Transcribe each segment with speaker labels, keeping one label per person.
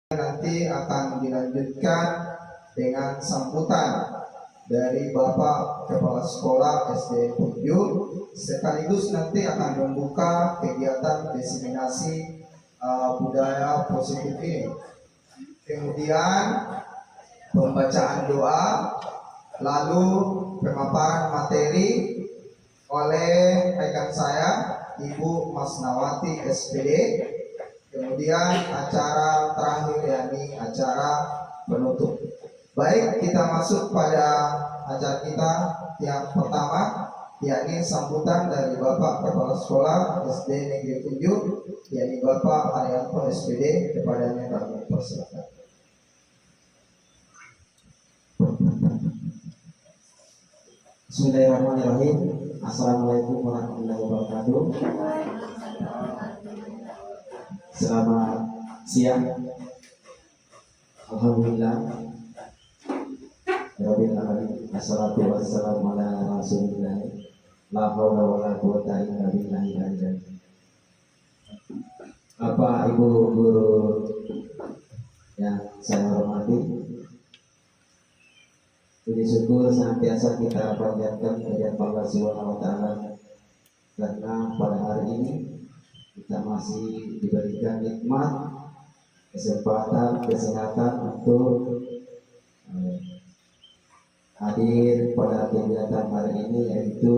Speaker 1: Nanti akan dilanjutkan dengan sambutan dari Bapak Kepala Sekolah SD 7, sekaligus nanti akan membuka kegiatan diseminasi budaya positif ini. Kemudian pembacaan doa, lalu pemaparan materi oleh rekan saya Ibu Masnawati SPD. Kemudian acara terakhir yakni acara penutup. Baik, kita masuk pada acara kita yang pertama, yakni sambutan dari Bapak Kepala Sekolah SD Negeri 7, yakni Bapak Arianto SPD. Kepadanya kami persilakan.
Speaker 2: Bismillahirrahmanirrahim. Assalamualaikum warahmatullahi wabarakatuh. Selamat siang. Alhamdulillah Rabbil alamin. Assalatu wassalamu ala Rasulillah. La haula wala quwwata illa billahil aliyyil. Bapak Ibu guru yang saya hormati, puji syukur senantiasa kita panjatkan kehadirat Allah Subhanahu wa taala, karena pada hari ini kita masih diberikan nikmat, kesempatan, kesehatan untuk hadir pada kegiatan hari ini, yaitu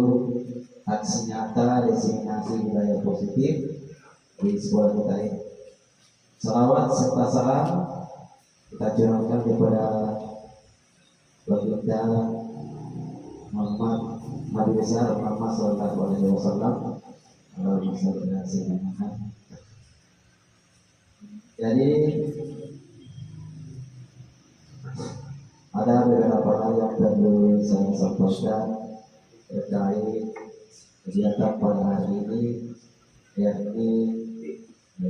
Speaker 2: aksi nyata diseminasi budaya positif di sekolah kita ini. Salawat serta salam kita curahkan kepada Baginda Muhammad Nabi besar Muhammad Sallallahu Alaihi Wasallam. Jadi ada beberapa hal yang perlu saya sampaikan terkait kegiatan pada hari ini, yakni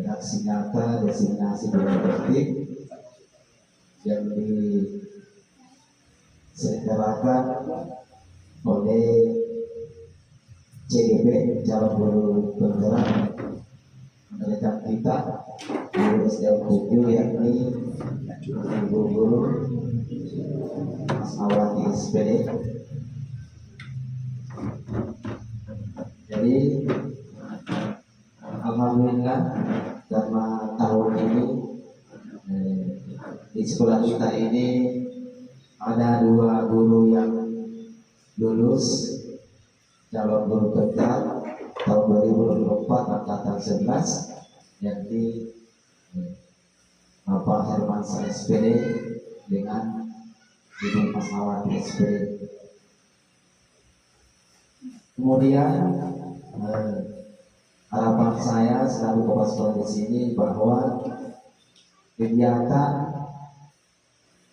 Speaker 2: aksi nyata diseminasi budaya positif yang diselenggarakan oleh CGP, calon guru penggerak rekan kita di SDN 7, yakni Ibu Guru Masnawati SPD. Jadi alhamdulillah karena tahun ini di sekolah kita ini ada 2 guru yang lulus calon guru penggerak tahun 2024 angkatan 11, yakni Bapak Herman SPD dengan Ibu Masnawati SPD. Kemudian harapan saya selalu kepala sekolah di sini bahwa kegiatan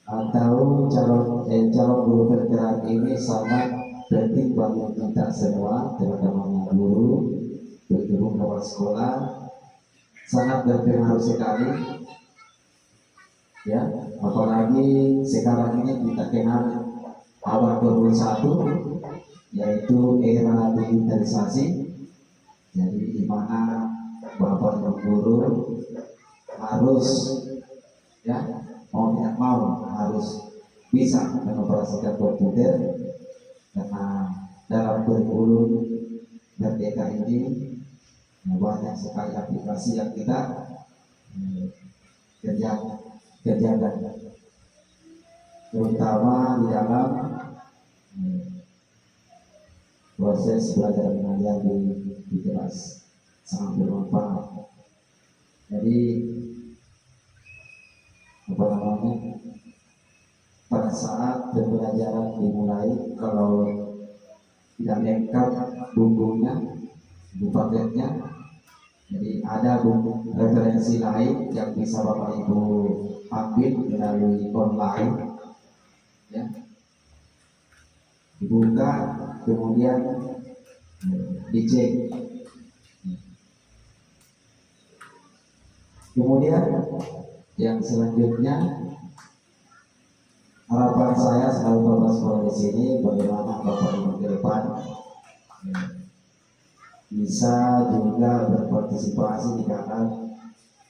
Speaker 2: atau calon guru penggerak ini sangat penting bagi kita semua, teman-teman guru, ibu kepala sekolah, sangat berpengaruh sekali, ya. Apalagi sekarang ini kita kenal abad 21, yaitu era digitalisasi. Jadi di mana bapak guru harus, ya, mau tidak mau harus bisa mengoperasikan komputer, karena dalam kurikulum merdeka ini banyak sekali aplikasi yang kita kerjakan, terutama di dalam proses belajar mengajar di kelas, sangat bermanfaat. Jadi pada saat pembelajaran dimulai, kalau tidak lengkap bukunya, buku paketnya, jadi ada buku referensi lain yang bisa Bapak Ibu ambil melalui online, ya. Dibuka, kemudian dicek. Kemudian yang selanjutnya, harapan saya selalu Bapak sekolah di sini, bagaimana Bapak Ibu ke depan bisa juga berpartisipasi di dalam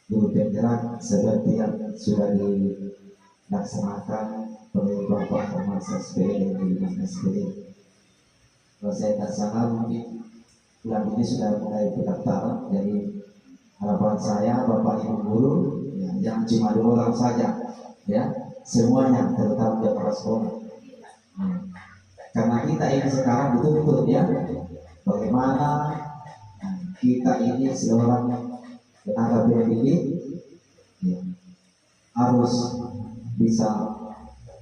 Speaker 2: guru penggerak seperti yang sudah dilaksanakan oleh Bapak Thomas SPD di SPD. Kalau saya tak salah mungkin bulan ini sudah mulai pendaftaran, jadi harapan saya Bapak Ibu guru ya, yang cuma 2 orang saja ya, semuanya terutama kepala sekolah. Karena kita ini sekarang betul-betul ya, bagaimana kita ini seorang tenaga pendidik ya, harus bisa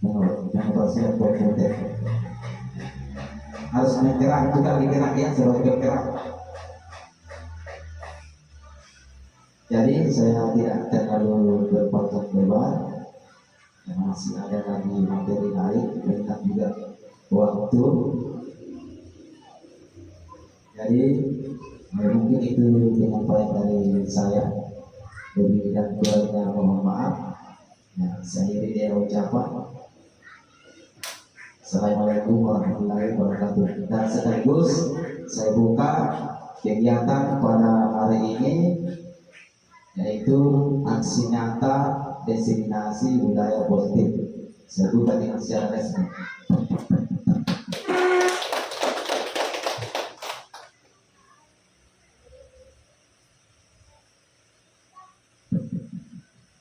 Speaker 2: mengoperasikan komputer, harus bergerak juga bergerak ya, sebagai bergerak. Jadi saya tidak terlalu berpanjang lebar, masih ada lagi materi lain dan juga waktu. Jadi mungkin itu penyampaian dari saya. Lebih dan kurangnya mohon maaf. Ya, saya dia ucapan Assalamualaikum warahmatullahi wabarakatuh. Dan sekaligus saya buka kegiatan pada hari ini, yaitu aksi nyata diseminasi budaya positif. Saya buka dengan secara resmi.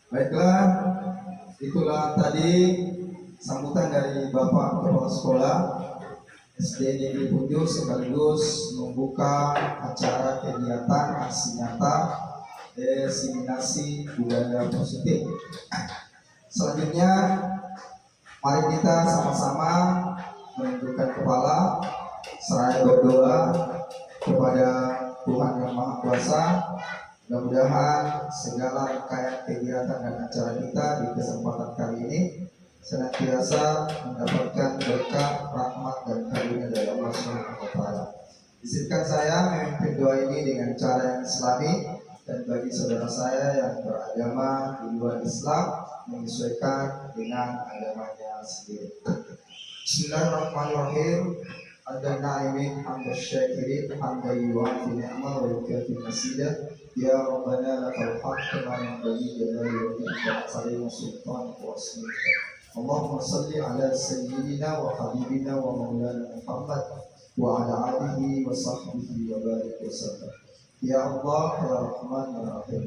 Speaker 1: Baiklah, itulah tadi sambutan dari Bapak Kepala Sekolah SD Negeri Punjur sekaligus membuka acara kegiatan aksi nyata diseminasi budaya positif. Selanjutnya, mari kita sama-sama menundukkan kepala seraya berdoa kepada Tuhan Yang Maha Kuasa. Mudah-mudahan segala rangkaian kegiatan dan acara kita di kesempatan kali ini senantiasa mendapatkan berkah, rahmat dan karunia dari Allah Subhanahu wa taala. Izinkan saya memimpin doa ini dengan cara yang Islami, dan bagi saudara saya yang beragama di luar Islam menyesuaikan dengan agamanya sendiri. Bismillahirrahmanirrahim. Hamdan na'imin, hamdan syakirin, hamdan yu'afi ni'mah wa yukafi masidah. Ya Rabbana lakal hamd kama yanbaghi li jalali wajhika wa sultanika wa asmika. Allahumma salli ala sayyidina wa habibina wa maulana Muhammad wa ala alihi wa sahbihi wa barik wa sallam. Ya Allah, ya Rahman, ya Rahim.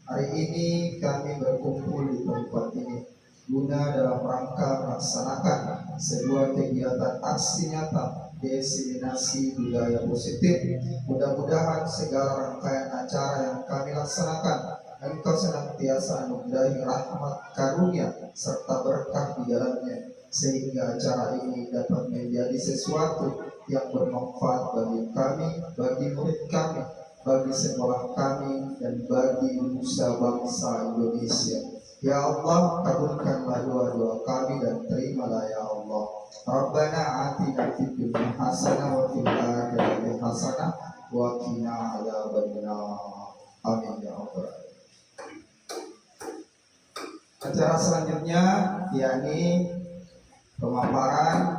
Speaker 1: Hari ini kami berkumpul di tempat ini guna dalam rangka melaksanakan sebuah kegiatan aksi nyata diseminasi budaya positif. Mudah-mudahan segala rangkaian acara yang kami laksanakan Engkau senantiasa anugerahi rahmat karunia serta berkah di dalamnya, sehingga acara ini dapat menjadi sesuatu yang bermanfaat bagi kami, bagi murid kami, bagi sekolah kami, dan bagi nusa bangsa Indonesia. Ya Allah, kabulkanlah doa-doa kami dan terimalah ya Allah. Rabbana atina fid dunya hasanah wa fil akhirati hasanah wa qina adzabannar. Amin ya rabbal alamin. Acara selanjutnya yakni pemaparan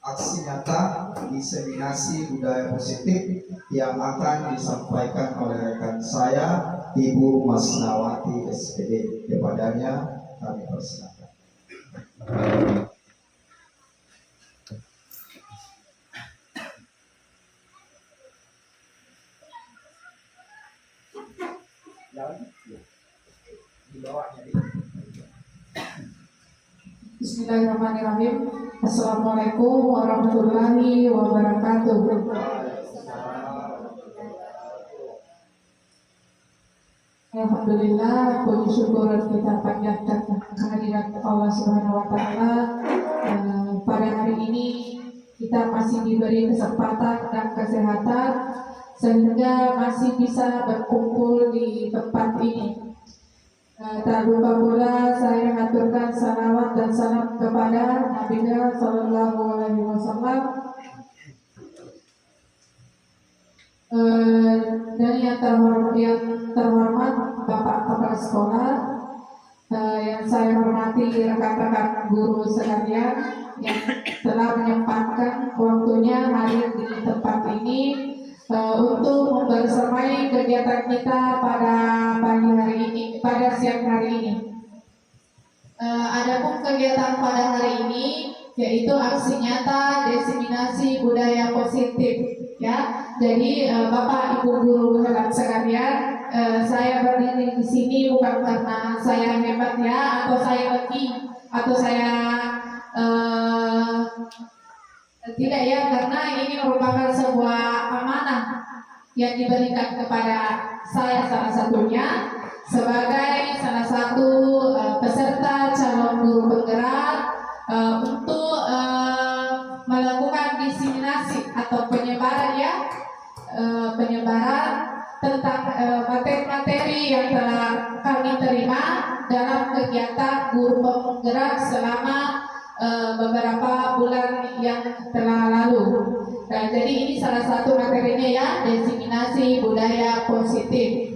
Speaker 1: aksi nyata diseminasi budaya positif yang akan disampaikan oleh rekan saya Ibu Masnawati SPD. Kepadanya kami persilakan.
Speaker 3: Bismillahirrahmanirrahim. Assalamualaikum warahmatullahi wabarakatuh. Alhamdulillah, puji syukur kita panjatkan kehadirat Allah Subhanahu wa taala. Pada hari ini kita masih diberi kesempatan dan kesehatan sehingga masih bisa berkumpul di tempat ini. Tak lupa pula saya mengaturkan salawat dan salam kepada Nabi Sallallahu Alaihi Wasallam. Dan yang terhormat Bapak Kepala Sekolah, yang saya hormati rekan-rekan guru sekalian yang telah menyempatkan waktunya hadir di tempat ini untuk membersamai kegiatan kita pada pagi hari ini, pada siang hari ini. Adapun kegiatan pada hari ini yaitu aksi nyata diseminasi budaya positif, ya. Jadi Bapak Ibu guru hebat sekalian, saya berdiri di sini bukan karena saya hebat ya, atau saya lebih, atau saya tidak ya, karena ini merupakan sebuah amanah yang diberikan kepada saya salah satunya sebagai salah satu peserta calon guru penggerak untuk melakukan diseminasi atau penyebaran ya, penyebaran tentang materi-materi yang telah kami terima dalam kegiatan guru penggerak selama beberapa bulan yang telah lalu. Nah, jadi ini salah satu materinya ya, diseminasi budaya positif.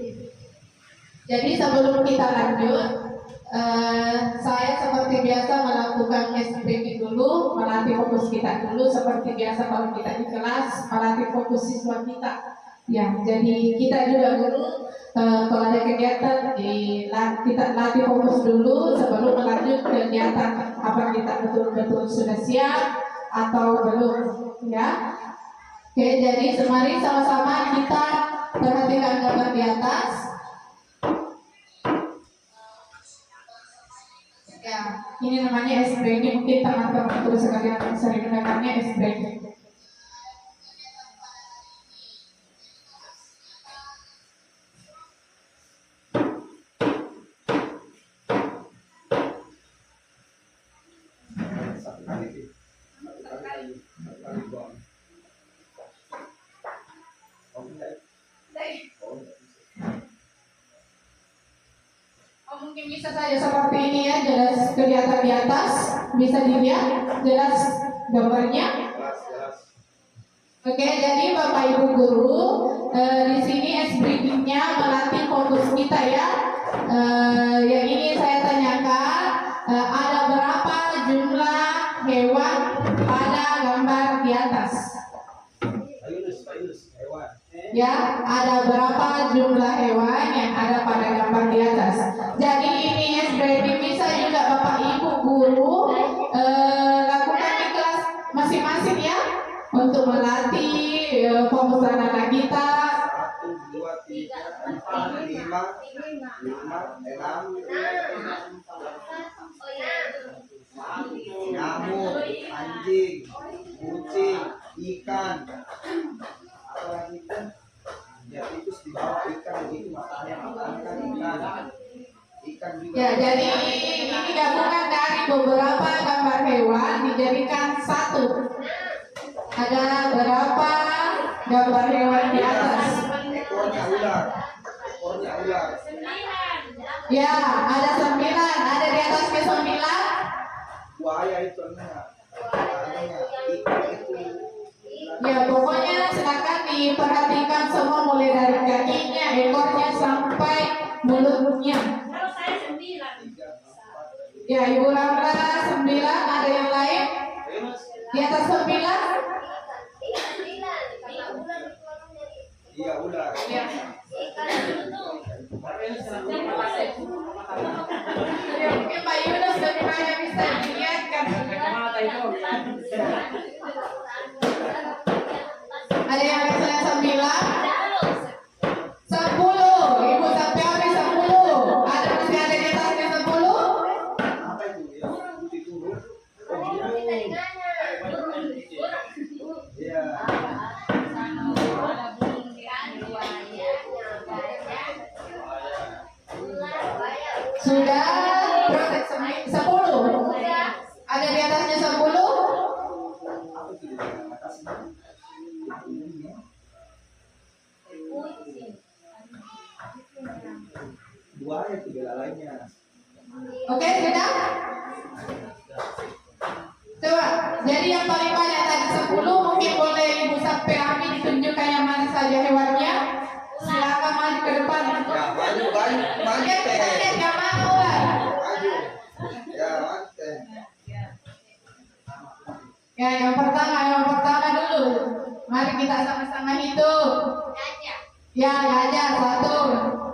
Speaker 3: Jadi sebelum kita lanjut, saya seperti biasa melakukan SPP dulu, melatih fokus kita dulu seperti biasa kalau kita di kelas melatih fokus siswa kita. Ya, jadi kita juga dulu kalau ada kegiatan kita latih fokus dulu sebelum melanjut kegiatan, apa kita betul-betul sudah siap atau belum, ya. Oke, jadi mari sama-sama kita perhatikan gambar di atas. Ya, ini namanya SPG, mungkin teman-teman guru sekalian sering mendengarnya SPG. Mungkin bisa saja seperti ini ya, jelas kelihatan di atas, bisa dilihat jelas gambarnya. Oke, jadi Bapak Ibu guru, di sini SPG-nya melatih fokus kita ya. Yang ini saya tanyakan, ada berapa jumlah hewan pada gambar di atas? Ya, ada berapa jumlah hewan yang ada pada gambar di atas? Jadi ini SPG bisa juga Bapak Ibu guru lakukan di kelas masing-masing ya, untuk melatih fokus anak-anak kita.
Speaker 1: 1, 2, 3, 4, 5, 6, nyamuk, anjing, kucing, ikan, apa lagi itu? Ya itu di bawah ikan, itu matanya kan ikan juga.
Speaker 3: Ya, jadi ini gabungan dari beberapa gambar hewan dijadikan satu. Ada berapa gambar hewan di atas?
Speaker 1: Ekornya ular.
Speaker 3: Ya, ada 9. Ada di atasnya 9.
Speaker 1: Buaya itu namanya. Ikan itu.
Speaker 3: Ya, pokoknya silakan diperhatikan semua mulai dari kakinya, ekornya sampai mulutnya. Ya, Ibu Ramla 9. Ada yang lain? Di atas 9?
Speaker 1: Iya ular.
Speaker 3: Ya. Ya, mungkin Pak Yunus lebih banyak bisa dilihatkan. Ada yang levelnya 9? 10. Ibu sampai habis 10. Ada masih ada di atasnya 10?
Speaker 1: Apa itu ya? Putih turun. Iya.
Speaker 3: Sudah berapa? 10. Ada di atasnya 10?
Speaker 1: Apa itu di atasnya? Buaya itu belalainya.
Speaker 3: Oke, sudah? Coba, jadi yang paling banyak tadi 10, mungkin boleh Ibu sampai Ami ditunjukkan yang mana saja hewannya. Silakan maju ke depan.
Speaker 1: Ya maju
Speaker 3: Oke, kita lihat yang mana ular.
Speaker 1: maju. Ya mantap.
Speaker 3: Ya, yang pertama kita sama-sama hitung.
Speaker 4: Gajah.
Speaker 3: Ya, gajah satu.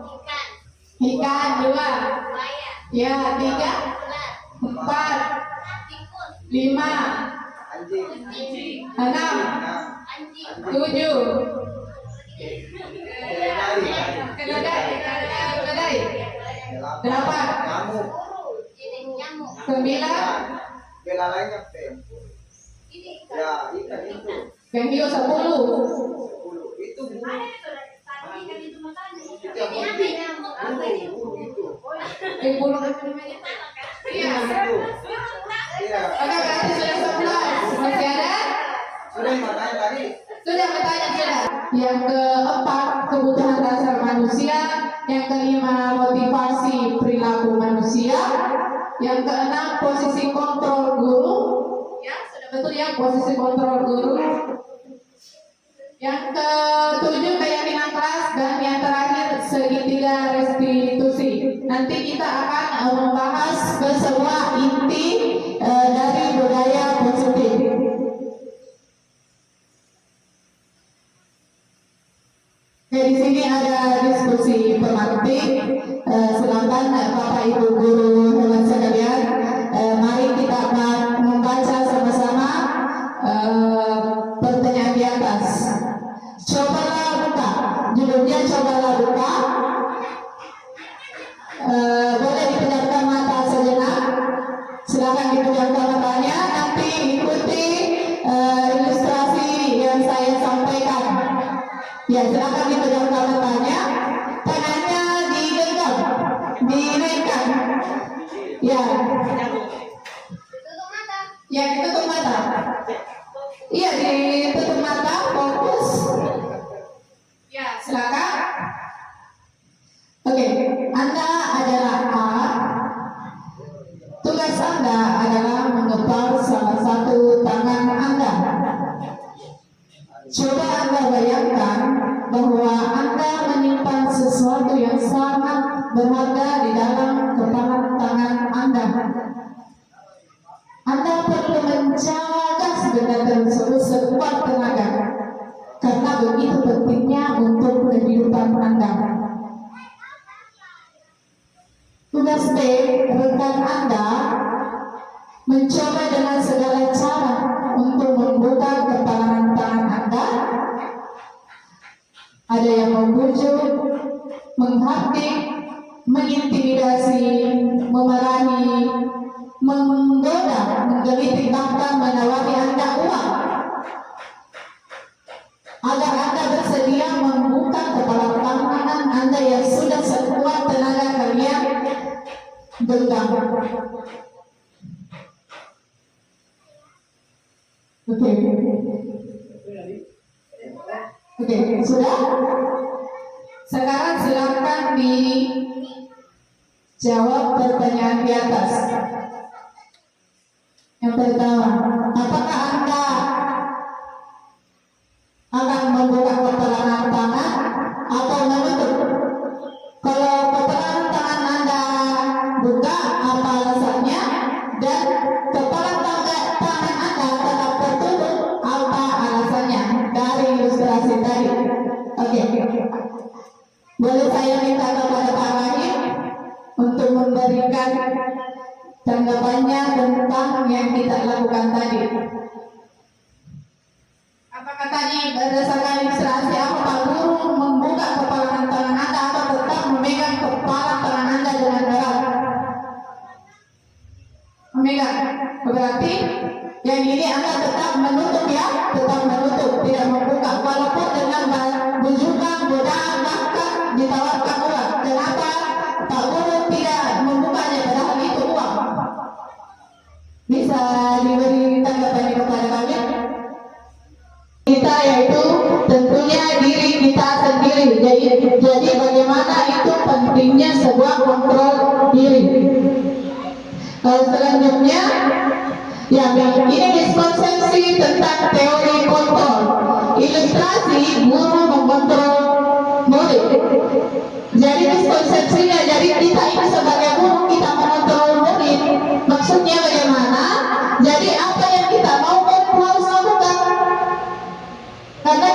Speaker 4: Ikan.
Speaker 3: Ikan dua.
Speaker 4: Buaya.
Speaker 3: Ya, tiga.
Speaker 4: Ular.
Speaker 3: Empat.
Speaker 4: Tikus.
Speaker 3: Lima.
Speaker 1: Anjing.
Speaker 3: Enam.
Speaker 4: Anjing.
Speaker 3: Tujuh.
Speaker 1: Keledai.
Speaker 3: Keledai. Delapan.
Speaker 1: Nyamuk.
Speaker 4: Jenis nyamuk.
Speaker 3: Sembilan.
Speaker 1: Bela lainnya Teh.
Speaker 4: Ini
Speaker 1: Ya, ikan itu.
Speaker 3: Penghio 10.
Speaker 1: 10. Itu burung. Itu yang
Speaker 4: Ini
Speaker 1: penting.
Speaker 4: nyamuk.
Speaker 1: Burung itu.
Speaker 3: Bulu. Iya.
Speaker 1: Itu. Iya.
Speaker 3: Oke, berarti sudah 11. Masih ada?
Speaker 1: Sudah makanya tadi.
Speaker 3: Sudah bertanya sudah. Yang keempat, kebutuhan dasar manusia. Yang kelima, motivasi perilaku manusia. Yang keenam, posisi kontrol guru. Ya, sudah betul ya, posisi kontrol guru. Yang ketujuh, keyakinan kelas. Dan yang terakhir, segitiga restitusi. Nanti kita akan membahas kesemua inti dari budaya positif. Oke, di sini ada diskusi pemantik. Silakan Bapak Ibu guru hewan sekalian, mari kita akan membaca sama-sama pertanyaan di atas. Cobalah buka, judulnya cobalah buka. Boleh dipejamkan mata sejenak. Silakan dipejamkan matanya. Nanti ikuti ilustrasi yang saya sampaikan. Ya, silakan dipejamkan matanya. Tangannya digenggam, dinaikkan. Ya,
Speaker 4: Tutup mata.
Speaker 3: ya ditutup mata. Iya, ditutup mata, fokus. Ya, silakan. Oke, Anda adalah A. Tugas Anda adalah mengepar salah satu tangan Anda. Coba Anda bayangkan bahwa Anda menyimpan sesuatu yang sangat berharga di dalam kepalan tangan Anda. Anda perlu menjaga benda tersebut sekuat tenaga, karena begitu pentingnya untuk kehidupan Anda. Tugas B, rekan Anda mencoba dengan segala cara untuk membuka kepalan tangan Anda. Ada yang membujuk, menghakimi, mengintimidasi, memarahi, menggoda, menggelitik, bahkan menawari Anda uang. Agar Anda bersedia membuka kepala tangan Anda yang sudah sekuat tenaga kalian genggam. Oke, sudah? Sekarang silakan dijawab pertanyaan di atas. Yang pertama, apakah Anda akan membuka kepalan tangan atau menutup? Kalau kepalan tangan Anda buka, apa alasannya? Dan kepalan tangan Anda tetap tertutup, apa alasannya? Dari ilustrasi tadi. Oke. Boleh saya minta kepada Pak Rahim untuk memberikan tanggapannya tentang yang kita lakukan tadi. Apakah tadi berdasarkan ilustrasi apa Pak Guru membuka kepala tangan Anda atau tetap memegang kepala tangan Anda dengan erat? Memegang. Berarti yang ini Anda tetap menutup ya, tetap menutup, tidak membuka walaupun dengan bujukan, godaan, bahkan ditawarkan uang. Kenapa Pak Guru tidak membukanya padahal itu uang? Bisa diberi tanggapan kepada kami? Kita yaitu tentunya diri kita sendiri. Jadi bagaimana itu pentingnya sebuah kontrol diri. Selanjutnya, ya ini miskonsepsi tentang teori kontrol. Ilustrasi guru mengontrol murid. Jadi miskonsepsinya, jadi kita ini sebagai guru kita mengontrol murid. Maksudnya bagaimana? Jadi apa yang kita mau harus lakukan. Karena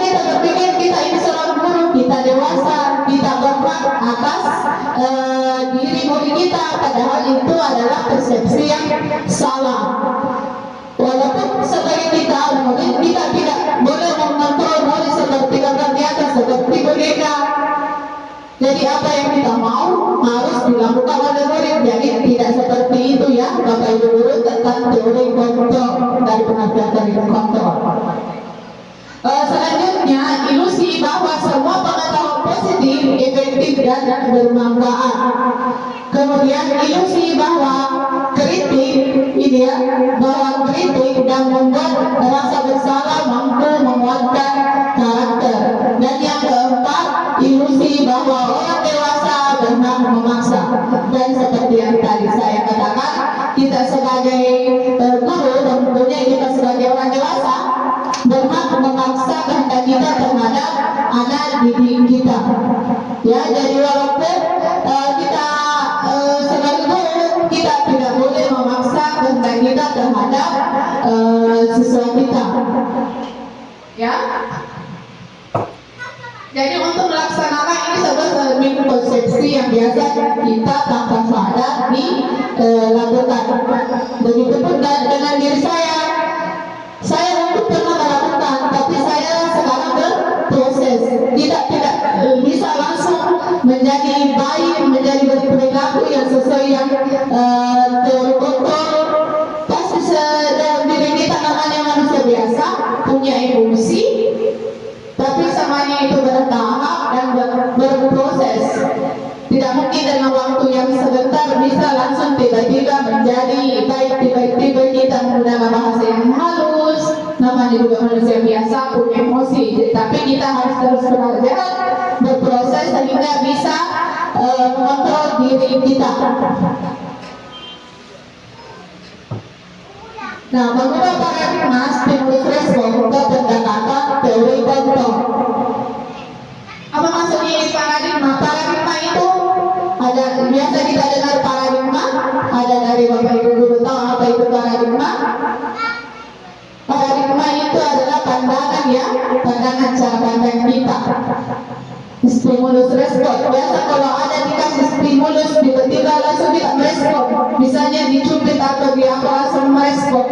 Speaker 5: itu adalah persepsi yang salah. Walaupun sebagai kita, mungkin kita tidak boleh mengontrol murid seperti kakak di atas, seperti boneka. Jadi apa yang kita mau harus dilakukan oleh murid. Jadi tidak seperti itu ya, Bapak Ibu guru, tentang teori kontrol dari pengertian teori kontrol. Selanjutnya, ilusi bahwa semua pengetahuan positif, efektif dan bermanfaat. Kemudian ilusi bahwa kritik, ini ya, bahwa kritik dan membuat rasa bersalah mampu menguatkan karakter. Dan yang keempat, ilusi bahwa orang dewasa berhak memaksa. Dan seperti yang tadi saya katakan, kita sebagai guru dan tentunya kita sebagai orang dewasa berhak memaksa kehendak kita terhadap anak didik kita. Ya, jadi walaupun kita sebagai guru, kita tidak boleh memaksa kehendak kita terhadap siswa kita. Ya. Jadi untuk melaksanakan ini sebuah konsepsi yang biasa kita tanpa sadar dilakukan. Begitupun dengan diri saya. Saya mungkin pernah melakukan, tapi saya sekarang berproses. Tidak bisa langsung menjadi baik, menjadi berperilaku yang sesuai yang terukur. Pasti dalam diri kita namanya manusia biasa, punya emosi, tapi semuanya itu bertahap dan berproses. Tidak mungkin dalam waktu yang sebentar bisa langsung tiba-tiba menjadi baik, tiba-tiba kita menggunakan bahasa yang halus. Namanya juga manusia biasa, punya emosi. Tapi kita harus terus belajar, berproses sehingga bisa mengontrol diri kita. Nah, mengubah paradigma stimulus respon ke pendekatan teori kontrol. Apa maksudnya ini paradigma? Paradigma itu ada, biasa kita dengar paradigma, ada dari Bapak Ibu guru tahu apa itu paradigma? Paradigma itu adalah pandangan ya, pandangan cara pandang kita. Stimulus respon. Biasa kalau ada dikasih stimulus tiba-tiba langsung kita merespon. Misalnya dicubit atau apa langsung merespon.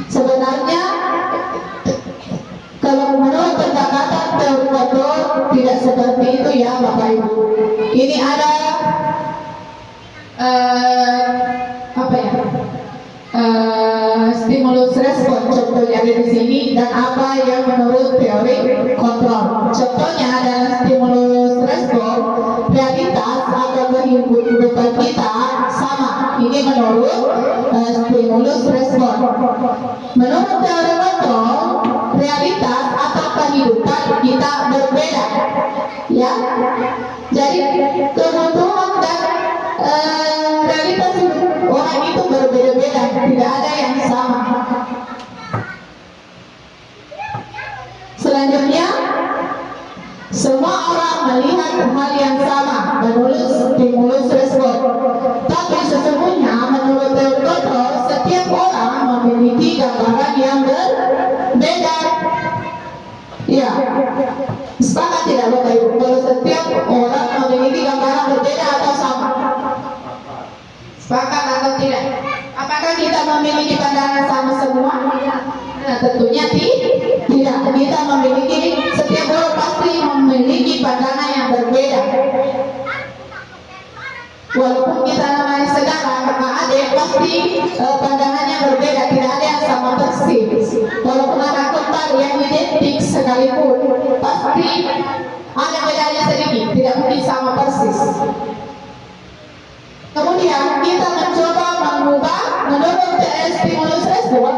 Speaker 5: Sebenarnya kalau menurut pendekatan teori kontrol tidak seperti itu ya Bapak Ibu. Ini ada apa ya? Stimulus respon contohnya ada di sini dan apa yang menurut teori kontrol. Contohnya adalah stimulus respon, realitas atau kehidupan kita sama. Ini menurut stimulus respon. Menurut teori kontrol, realitas atau kehidupan kita berbeda. Ya, jadi kebutuhan dan realitas orang itu berbeda-beda, tidak ada yang sama. Selanjutnya, semua orang melihat hal yang sama menurut stimulus respon. Tapi sesungguhnya menurut teori kontrol, setiap orang memiliki gambaran yang berbeda. Ya, sepakat tidak Bapak Ibu? Kalau setiap orang memiliki gambaran berbeda atau sama? Sepakat atau tidak? Apakah kita memiliki pandangan sama semua? Nah, tentunya tidak. Kita memiliki, setiap orang pasti memiliki pandangan yang berbeda. Walaupun kita namanya saudara, kakak adik, pasti pandangannya berbeda. Tidak ada yang sama persis. Walaupun anak kembar yang identik sekalipun, pasti ada bedanya sedikit. Tidak mungkin sama persis. Kemudian kita mencoba mengubah menurut stimulus respon,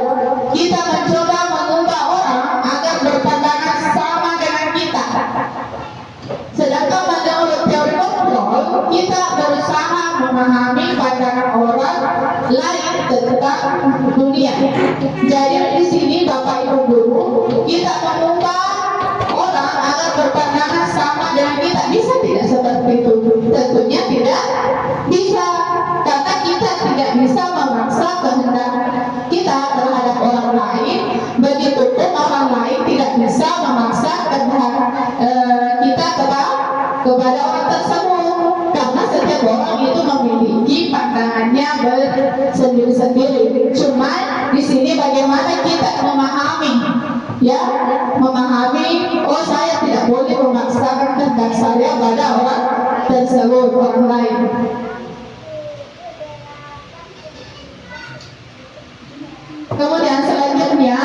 Speaker 5: kita mencoba mengubah orang agar berpandangan sama dengan kita. Sedangkan menurut teori kontrol, kita berusaha memahami pandangan orang lain tentang dunia. Jadi di sini Bapak Ibu guru, kita mengubah orang agar berpandangan sama dengan kita. Bisa tidak seperti itu? Tentunya tidak bisa, karena kita tidak bisa memaksa kehendak kita terhadap orang lain. Begitu Cuma di sini bagaimana kita memahami, ya, memahami. Oh, saya tidak boleh memaksakan kehendak saya pada orang tersebut, orang lain. Kemudian selanjutnya,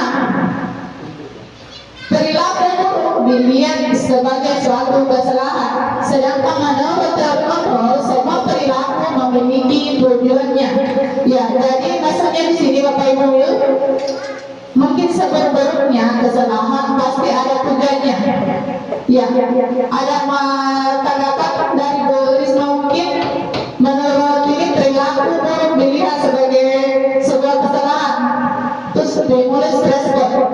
Speaker 5: perilaku buruk dilihat sebagai suatu kesalahan, sedangkan menurut teori kontrol semua perilaku memiliki tujuannya. Ya, jadi maksudnya di sini Bapak Ibu, mungkin seburuk-buruknya kesalahan pasti ada tujuannya. Ya, ada tanggapan dari Bu Risma mungkin menurut ini perilaku buruk dilihat sebagai sebuah kesalahan. Terus stimulus respon.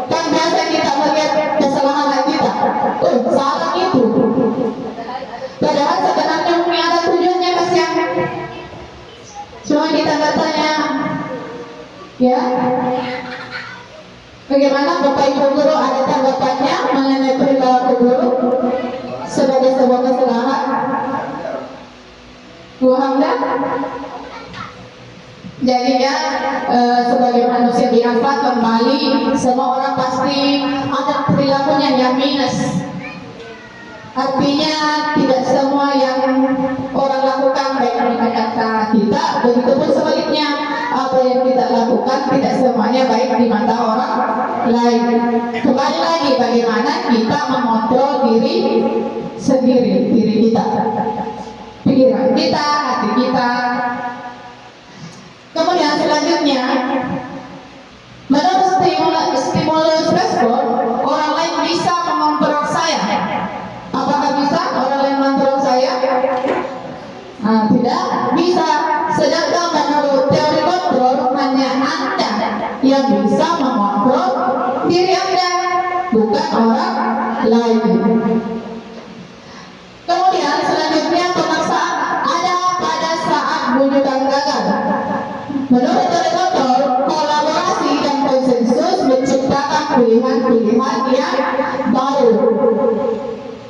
Speaker 5: Kan biasa kita melihat kesalahan kita, oh salah itu. Padahal sebenarnya mungkin ada tujuannya kasihan. Cuma kita nggak tanya, ya. Bagaimana Bapak Ibu guru ada tanggapannya mengenai perilaku buruk sebagai sebuah kesalahan? Bu Hamda? Jadinya sebagai manusia biasa kembali, semua orang pasti ada perilakunya yang minus. Artinya tidak semua yang orang lakukan baik dengan kata kita, begitu pun sebaliknya apa yang kita lakukan tidak semuanya baik di mata orang lain. Kembali lagi bagaimana kita mengontrol diri sendiri, diri kita, pikiran kita, hati kita. Kemudian selanjutnya, menurut stimulus respon, orang lain bisa mengontrol saya. Apakah bisa orang lain mengontrol saya? Nah, tidak bisa. Sedangkan menurut teori kontrol hanya Anda yang bisa mengontrol diri Anda, bukan orang lain. Kemudian selanjutnya pemaksaan ada pada saat wujudkan gagal. Menurut teori kontrol, kolaborasi dan konsensus menciptakan pilihan-pilihan yang baru.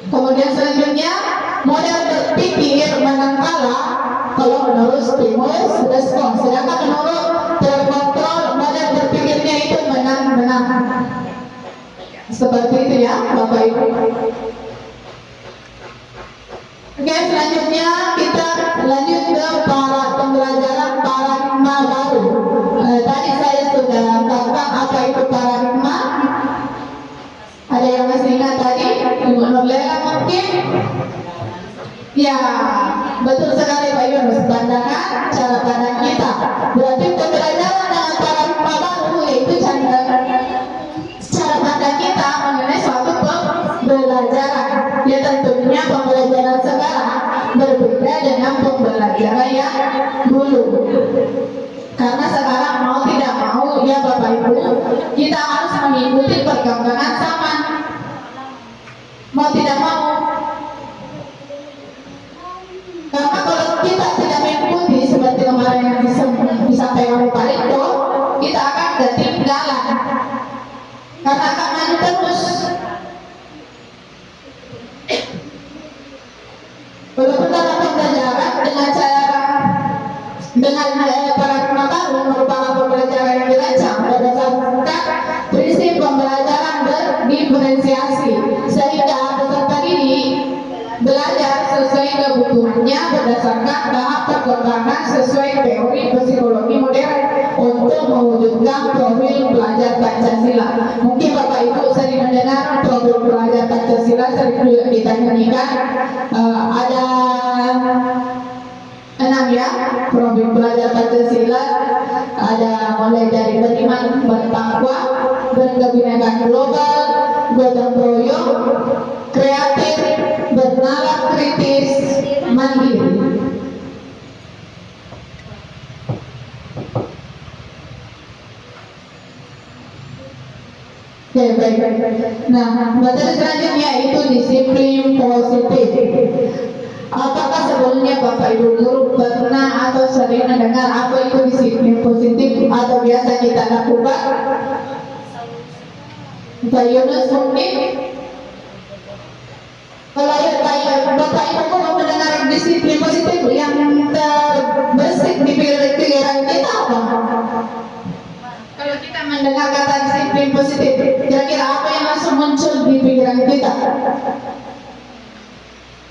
Speaker 5: Kemudian selanjutnya, model berpikir menang kalah kalau menurut stimulus respon. Sedangkan menurut teori kontrol, model berpikirnya itu menang-menang. Seperti itu ya, Bapak Ibu. Oke, selanjutnya kita lanjut ke pembelajaran paradigma baru. Tadi saya sudah katakan apa itu paradigma. Ada yang masih ingat tadi? Ibu Nurlela mungkin? Ya, betul sekali Pak Yunus. Pandangan, cara pandang kita. Berarti pembelajaran dengan paradigma baru yaitu cara pandang kita mengenai suatu pembelajaran. Ya tentunya pembelajaran sekarang berbeda dengan pembelajaran yang dulu. Karena sekarang mau tidak mau ya Bapak Ibu, kita harus mengikuti perkembangan zaman. Mau tidak mau. Karena kalau kita tidak mengikuti seperti kemarin yang disampaikan oleh Pak Rito, kita akan ketinggalan. Karena akan maju terus. Walaupun dalam pembelajaran dengan paradigma baru merupakan pembelajaran yang dirancang berdasarkan prinsip pembelajaran berdiferensiasi, sehingga peserta didik belajar sesuai kebutuhannya berdasarkan tahap perkembangan sesuai teori psikologi modern untuk mewujudkan profil pelajar Pancasila. Mungkin Bapak Ibu sering mendengar profil pelajar Pancasila, sering juga kita nyanyikan. Ada 6 ya, profil pelajar Pancasila. Ada mulai dari beriman, bertakwa, berkebinekaan global, gotong royong, kreatif, bernalar kritis, mandiri. Oke, baik. Nah, materi selanjutnya itu disiplin positif. Apakah sebelumnya Bapak Ibu guru pernah atau sering mendengar apa itu disiplin positif atau biasa kita lakukan? Pak Yunus mungkin? Kalau Bapak Ibu guru mendengar disiplin positif yang terbesit di pikiran kita apa? Kalau kita mendengar kata disiplin positif, kira-kira apa yang langsung muncul di pikiran kita?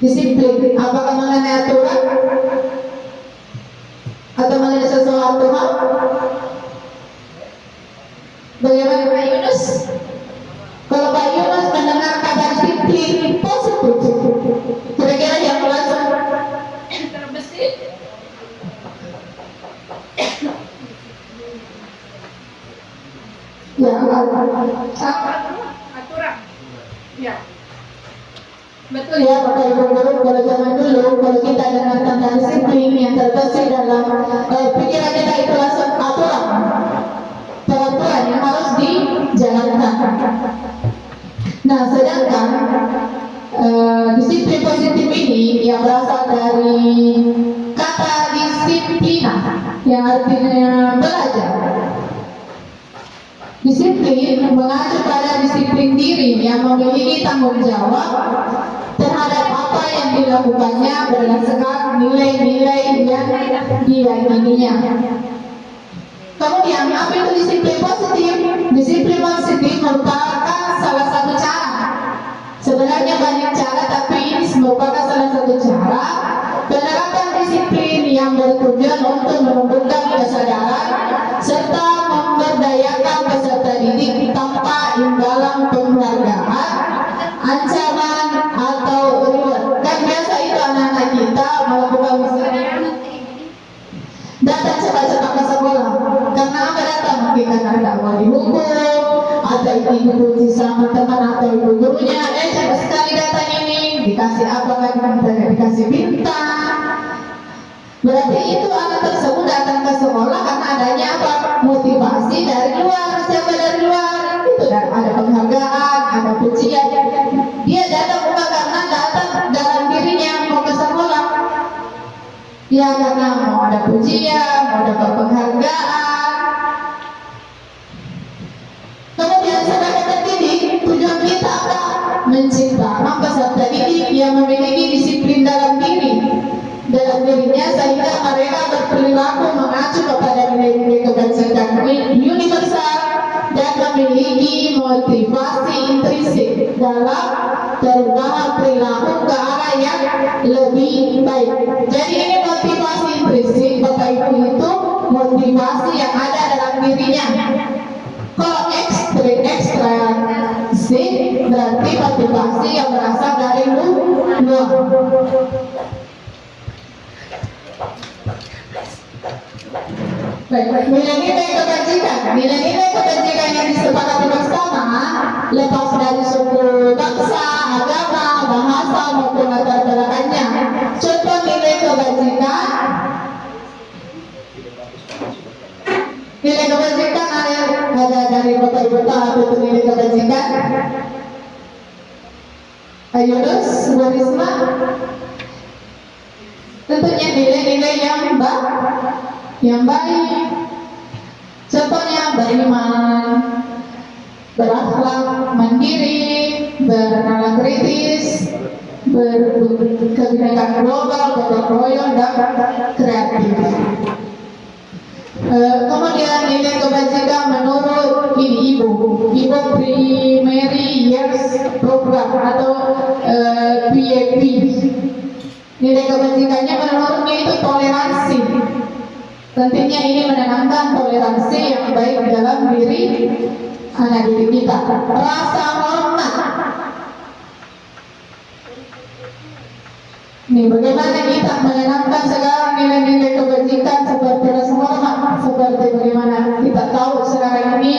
Speaker 5: Disiplin, apakah mengenai aturan? Atau mengenai sesuatu hal? Bagaimana Pak Yunus? Kalau Pak Yunus mendengar kata disiplin positif, kira-kira yang langsung terbesit? Ya, aturan. Ya. Betul ya Bapak Ibu Guru, kalau zaman dulu kalau kita dengar tentang disiplin yang terbesit dalam pikiran kita itu langsung aturan, peraturan yang harus dijalankan. Nah, sedangkan disiplin positif ini yang berasal dari kata disiplina yang artinya belajar. Disiplin mengacu pada disiplin diri yang memiliki tanggung jawab terhadap apa yang dilakukannya berdasarkan nilai-nilai yang diyakininya. Kemudian, apa itu disiplin positif? Disiplin positif merupakan salah satu cara. Sebenarnya banyak cara, tapi ini merupakan salah satu cara penerapan disiplin yang bertujuan untuk menumbuhkan kesadaran serta memberdayakan peserta didik tanpa imbalan penghargaan, ancaman atau reward. Kan biasa itu anak-anak kita melakukan datang cepat-cepat ke sekolah karena apa datang? Mungkin karena ada mau dihukum atau ini dipuji sama teman atau ibu gurunya. Cepat sekali datang ini dikasih apa kan? Dikasih bintang. Berarti itu anak tersebut datang ke sekolah karena adanya apa? Motivasi dari luar. Siapa dari luar? Itu ada penghargaan, ada pujian. Dia datang bukan karena datang dalam dirinya mau ke sekolah. Ya karena mau ada pujian, mau dapat penghargaan. Kemudian sebagai pendidik, tujuan kita apa? Menciptakan peserta didik yang memiliki disiplin dalam dirinya sehingga mereka berperilaku mengacu kepada nilai-nilai kebajikan universal dan memiliki motivasi intrinsik dalam perubahan perilaku ke arah yang lebih baik. Jadi ini motivasi intrinsik Bapak Ibu itu motivasi yang ada dalam dirinya. Kalau ekstrinsik berarti motivasi yang berasal dari luar. Nilai-nilai kebajikan yang disepakati bersama lepas dari suku, bangsa, agama, bahasa maupun latar belakangnya. Contoh nilai kebajikan ada dari Bapak Ibu tahu itu nilai kebajikan. Ayo Yunus, Bu Risma. Tentunya nilai-nilai yang baik. Contohnya beriman, berakhlak, mandiri, bernalar kritis, berkebinekaan global, gotong royong, dan kreatif. Kemudian nilai kebajikan menurut ini Ibu Primary Years Program atau PAP. Nilai kebajikannya menurutnya itu toleransi. Tentunya ini menanamkan toleransi yang baik dalam diri anak didik kita. Rasa hormat. Nih, bagaimana kita menanamkan sekarang nilai-nilai kebajikan seperti rasa hormat, seperti bagaimana kita tahu sekarang ini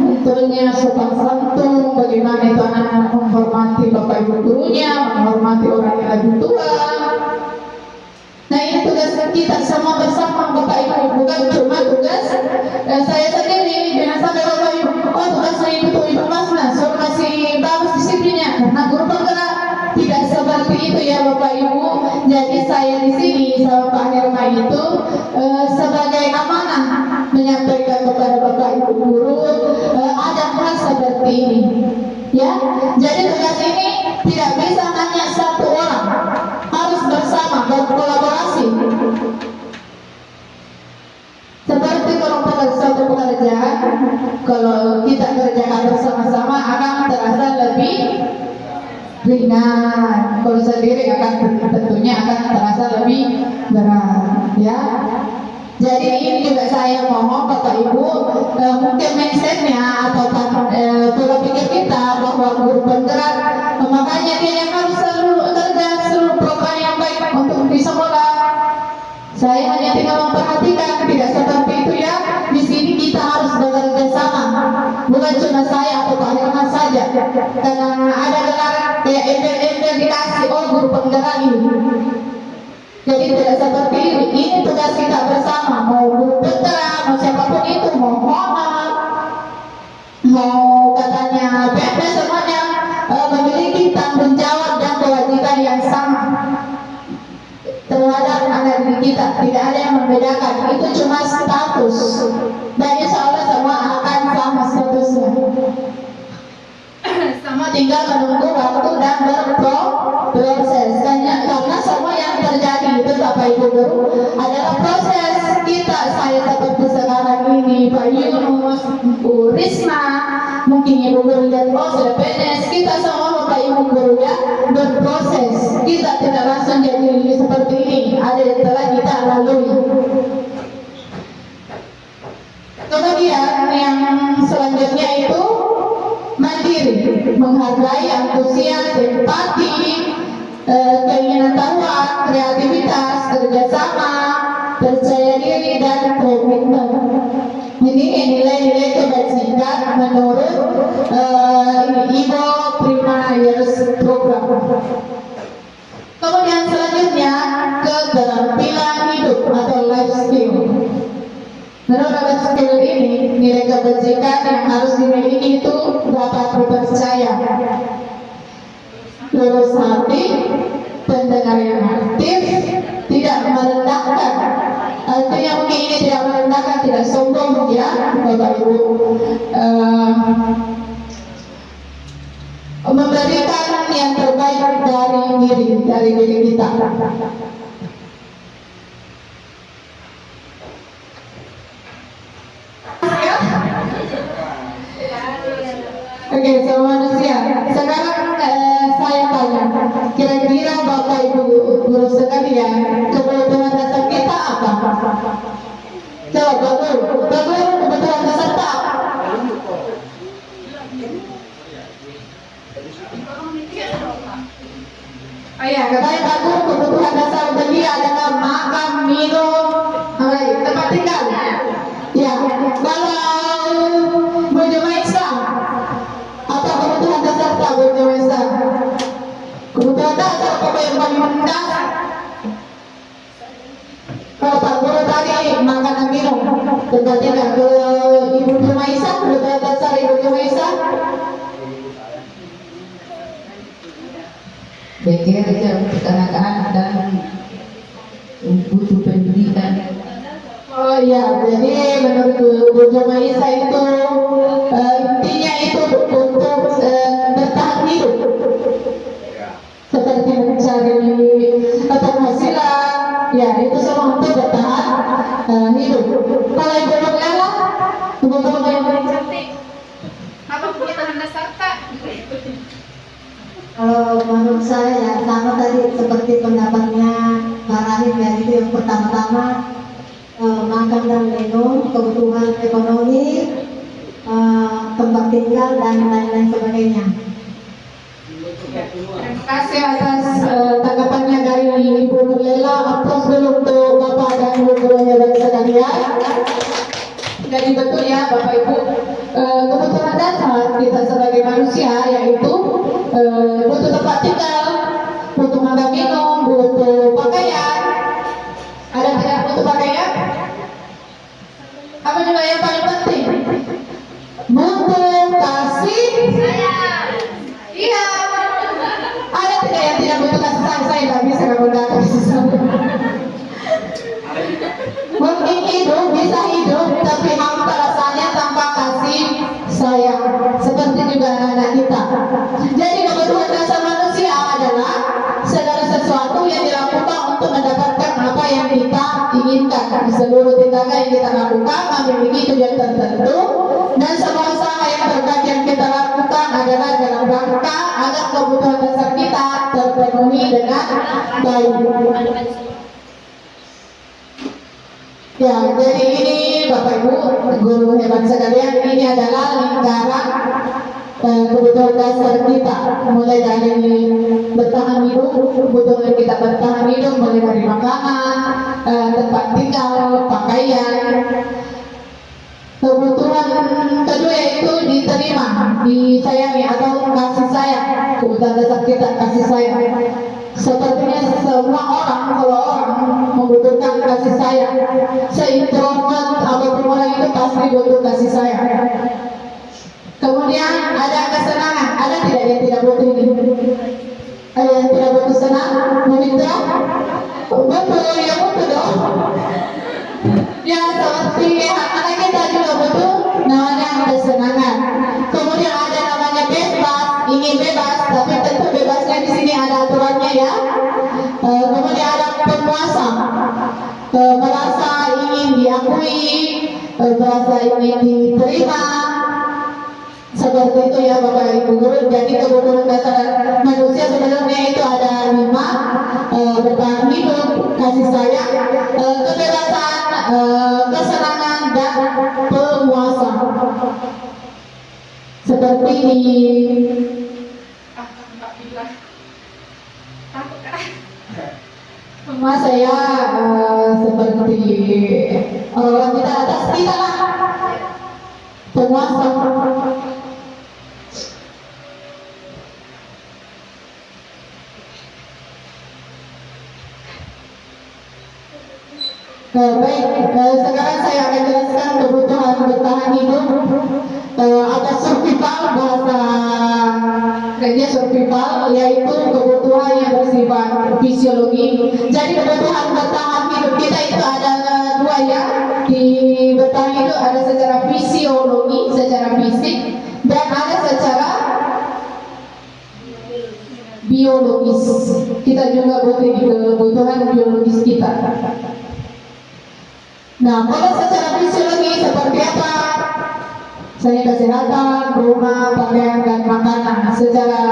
Speaker 5: lunturnya sopan santun, bagaimana itu anak-anak menghormati bapak ibu gurunya, menghormati orang yang lebih tua. Nah, ini tugas kita semua bersama bapak ibu, bukan cuma tugas saya sendiri. Jangan sampai bapak ibu, oh tugas saya ibu masna, so masih bagus disiplinnya karena guru penggerak. Tidak seperti itu ya bapak ibu. Jadi saya di sini sama Pak Herma itu sebagai amanah menyampaikan kepada bapak ibu guru ada hal seperti ini. Ya, jadi tugas ini tidak bisa hanya satu kolaborasi. Seperti kalau pada suatu pekerjaan, kalau kita kerjakan bersama-sama akan terasa lebih ringan. Kalau sendiri akan tentunya akan terasa lebih berat, ya. Jadi ini juga saya mohon Bapak Ibu, mungkin mindsetnya atau pola pikir kita bahwa guru penggerak, makanya dia yang harus selalu kerja seluruh program yang baik untuk di sekolah. Saya hanya tinggal memperhatikan, tidak seperti itu ya. Di sini kita harus bekerja sama, bukan cuma saya atau Pak Herman saja. Karena ada gelar kayak embel-embel dikasih, oh guru penggerak ini. Jadi tidak seperti ini tugas kita bersama. Mau guru penggerak, mau siapapun itu, mau honor, mau katanya PNS, semuanya memiliki tanggung jawab dan kewajiban yang sama terhadap anak didik kita. Tidak ada yang membedakan, itu cuma status, dan insya Allah semua akan sama statusnya. Sama tinggal menunggu waktu dan berproses. Karena semua yang terjadi itu Bapak Ibu Guru adalah proses kita. Saya seperti sekarang ini, Pak Yunus, Bu Risma, mungkin Ibu Guru lihat, oh sudah PNS. Kita semua Bapak Ibu Guru ya berproses. Kita tidak langsung jadi seperti ini. Ada yang telah kita lalui. Kemudian yang selanjutnya itu mandiri, menghargai, antusias, empati, keinginan tahuan, kreativitas, kerjasama, percaya diri, dan komitmen. Ini nilai-nilai kebajikan menurut Ibo Prima Years Program. Kemudian selanjutnya keterampilan hidup atau life skill. Menurut life skill ini, nilai kebajikan yang harus dimiliki itu dapat dipercaya, lurus hati, pendengar yang aktif, tidak merendahkan. Artinya mungkin ini tidak merendahkan, tidak sombong ya Bapak Ibu. Memberikan yang terbaik dari diri kita. Oke, semua manusia. Sekarang saya tanya, kira-kira Bapak Ibu Guru sekalian, kebutuhan dasar kita apa? Coba Bapak Guru, kebutuhan dasar kita apa? Oh ya, katanya Pak Guru, kebutuhan dasar dia adalah makan, minum, tempat tinggal. Ya, kalau Maisa atau kebutuhan dasar tak Maisa, kebutuhan dasar apa yang paling mendasar? Kalau Pak Guru tadi makan dan minum, tempat tinggal. Ke Ibu Maisa, kebutuhan dasar Ibu Maisa, bekerja untuk anak-anak dan butuh pendidikan. Oh iya, jadi menurut Bu Maisa itu intinya itu untuk bertahan hidup, seperti mencari penghasilan, ya itu semua untuk bertahan hidup. Kalau Ibu Lela, kebutuhan yang paling cantik, apa kebutuhan dasar tak?
Speaker 6: Kalau menurut saya ya sama tadi seperti pendapatnya Pak Rahim ya, itu yang pertama-tama makan dan minum, kebutuhan ekonomi, tempat tinggal dan lain-lain sebagainya.
Speaker 5: Terima kasih atas tanggapannya dari Ibu Nurlela. Aplaus dulu untuk Bapak dan Ibu gurunya dan sekalian. Jadi betul ya Bapak Ibu, kebutuhan dasar kita sebagai manusia yaitu butuh tempat tinggal, butuh makan minum, butuh pakaian. Ada tidak butuh pakaian? Apa juga yang paling penting? Butuh kasih sayang. Iya. Ada tidak yang tidak butuh kasih sayang? Saya nggak bisa menggunakan kasih sayang. Mungkin hidup bisa hidup, tapi hampa rasanya tanpa kasih sayang. Seperti juga anak-anak kita. Jadi kebutuhan dasar manusia adalah segala sesuatu yang dilakukan untuk mendapatkan kita lakukan memiliki tujuan tertentu, dan semua usaha yang terkait yang kita lakukan adalah dalam rangka agar kebutuhan dasar kita terpenuhi dengan baik. Ya, jadi ini Bapak Ibu guru hebat sekalian, ini adalah lingkaran kebutuhan dasar kita, mulai dari bertahan hidup, kebutuhan kita bertahan hidup mulai dari makanan, tempat tinggal, pakaian. Kebutuhan kedua yaitu diterima, disayangi atau kasih sayang. Kebutuhan dasar kita kasih sayang. Sepertinya semua orang, kalau orang membutuhkan kasih sayang, seintrovert apapun orang itu pasti butuh kasih sayang. Kemudian ada kesenangan, ada tidak yang tidak butuh ini? Ada yang tidak butuh senang? Memitra? Betul, ya butuh dong. Ya seperti anak kita juga butuh namanya kesenangan. Kemudian ada namanya bebas, ingin bebas, tapi tentu bebasnya di sini ada aturannya ya. Kemudian ada pemuasa, merasa ingin diakui, merasa ingin diterima. Seperti itu ya Bapak Ibu Guru. Jadi kebutuhan dasar manusia sebenarnya itu ada 5, bertahan hidup, kasih sayang, kebebasan, kesenangan, dan penguasa. Seperti ini. Penguasa ya, seperti orang kita atas kita lah. Penguasa. Baik, sekarang saya akan jelaskan kebutuhan bertahan hidup atau survival, bahasa kerja survival, yaitu kebutuhan yang bersifat fisiologi. Jadi kebutuhan bertahan hidup kita itu ada 2 ya. Di bertahan hidup ada secara fisiologi, secara fisik, dan ada secara biologis. Kita juga butuh kebutuhan biologis kita. Nah, kalau secara fisiologi seperti apa? Misalnya kesehatan, rumah, pakaian, dan makanan. Secara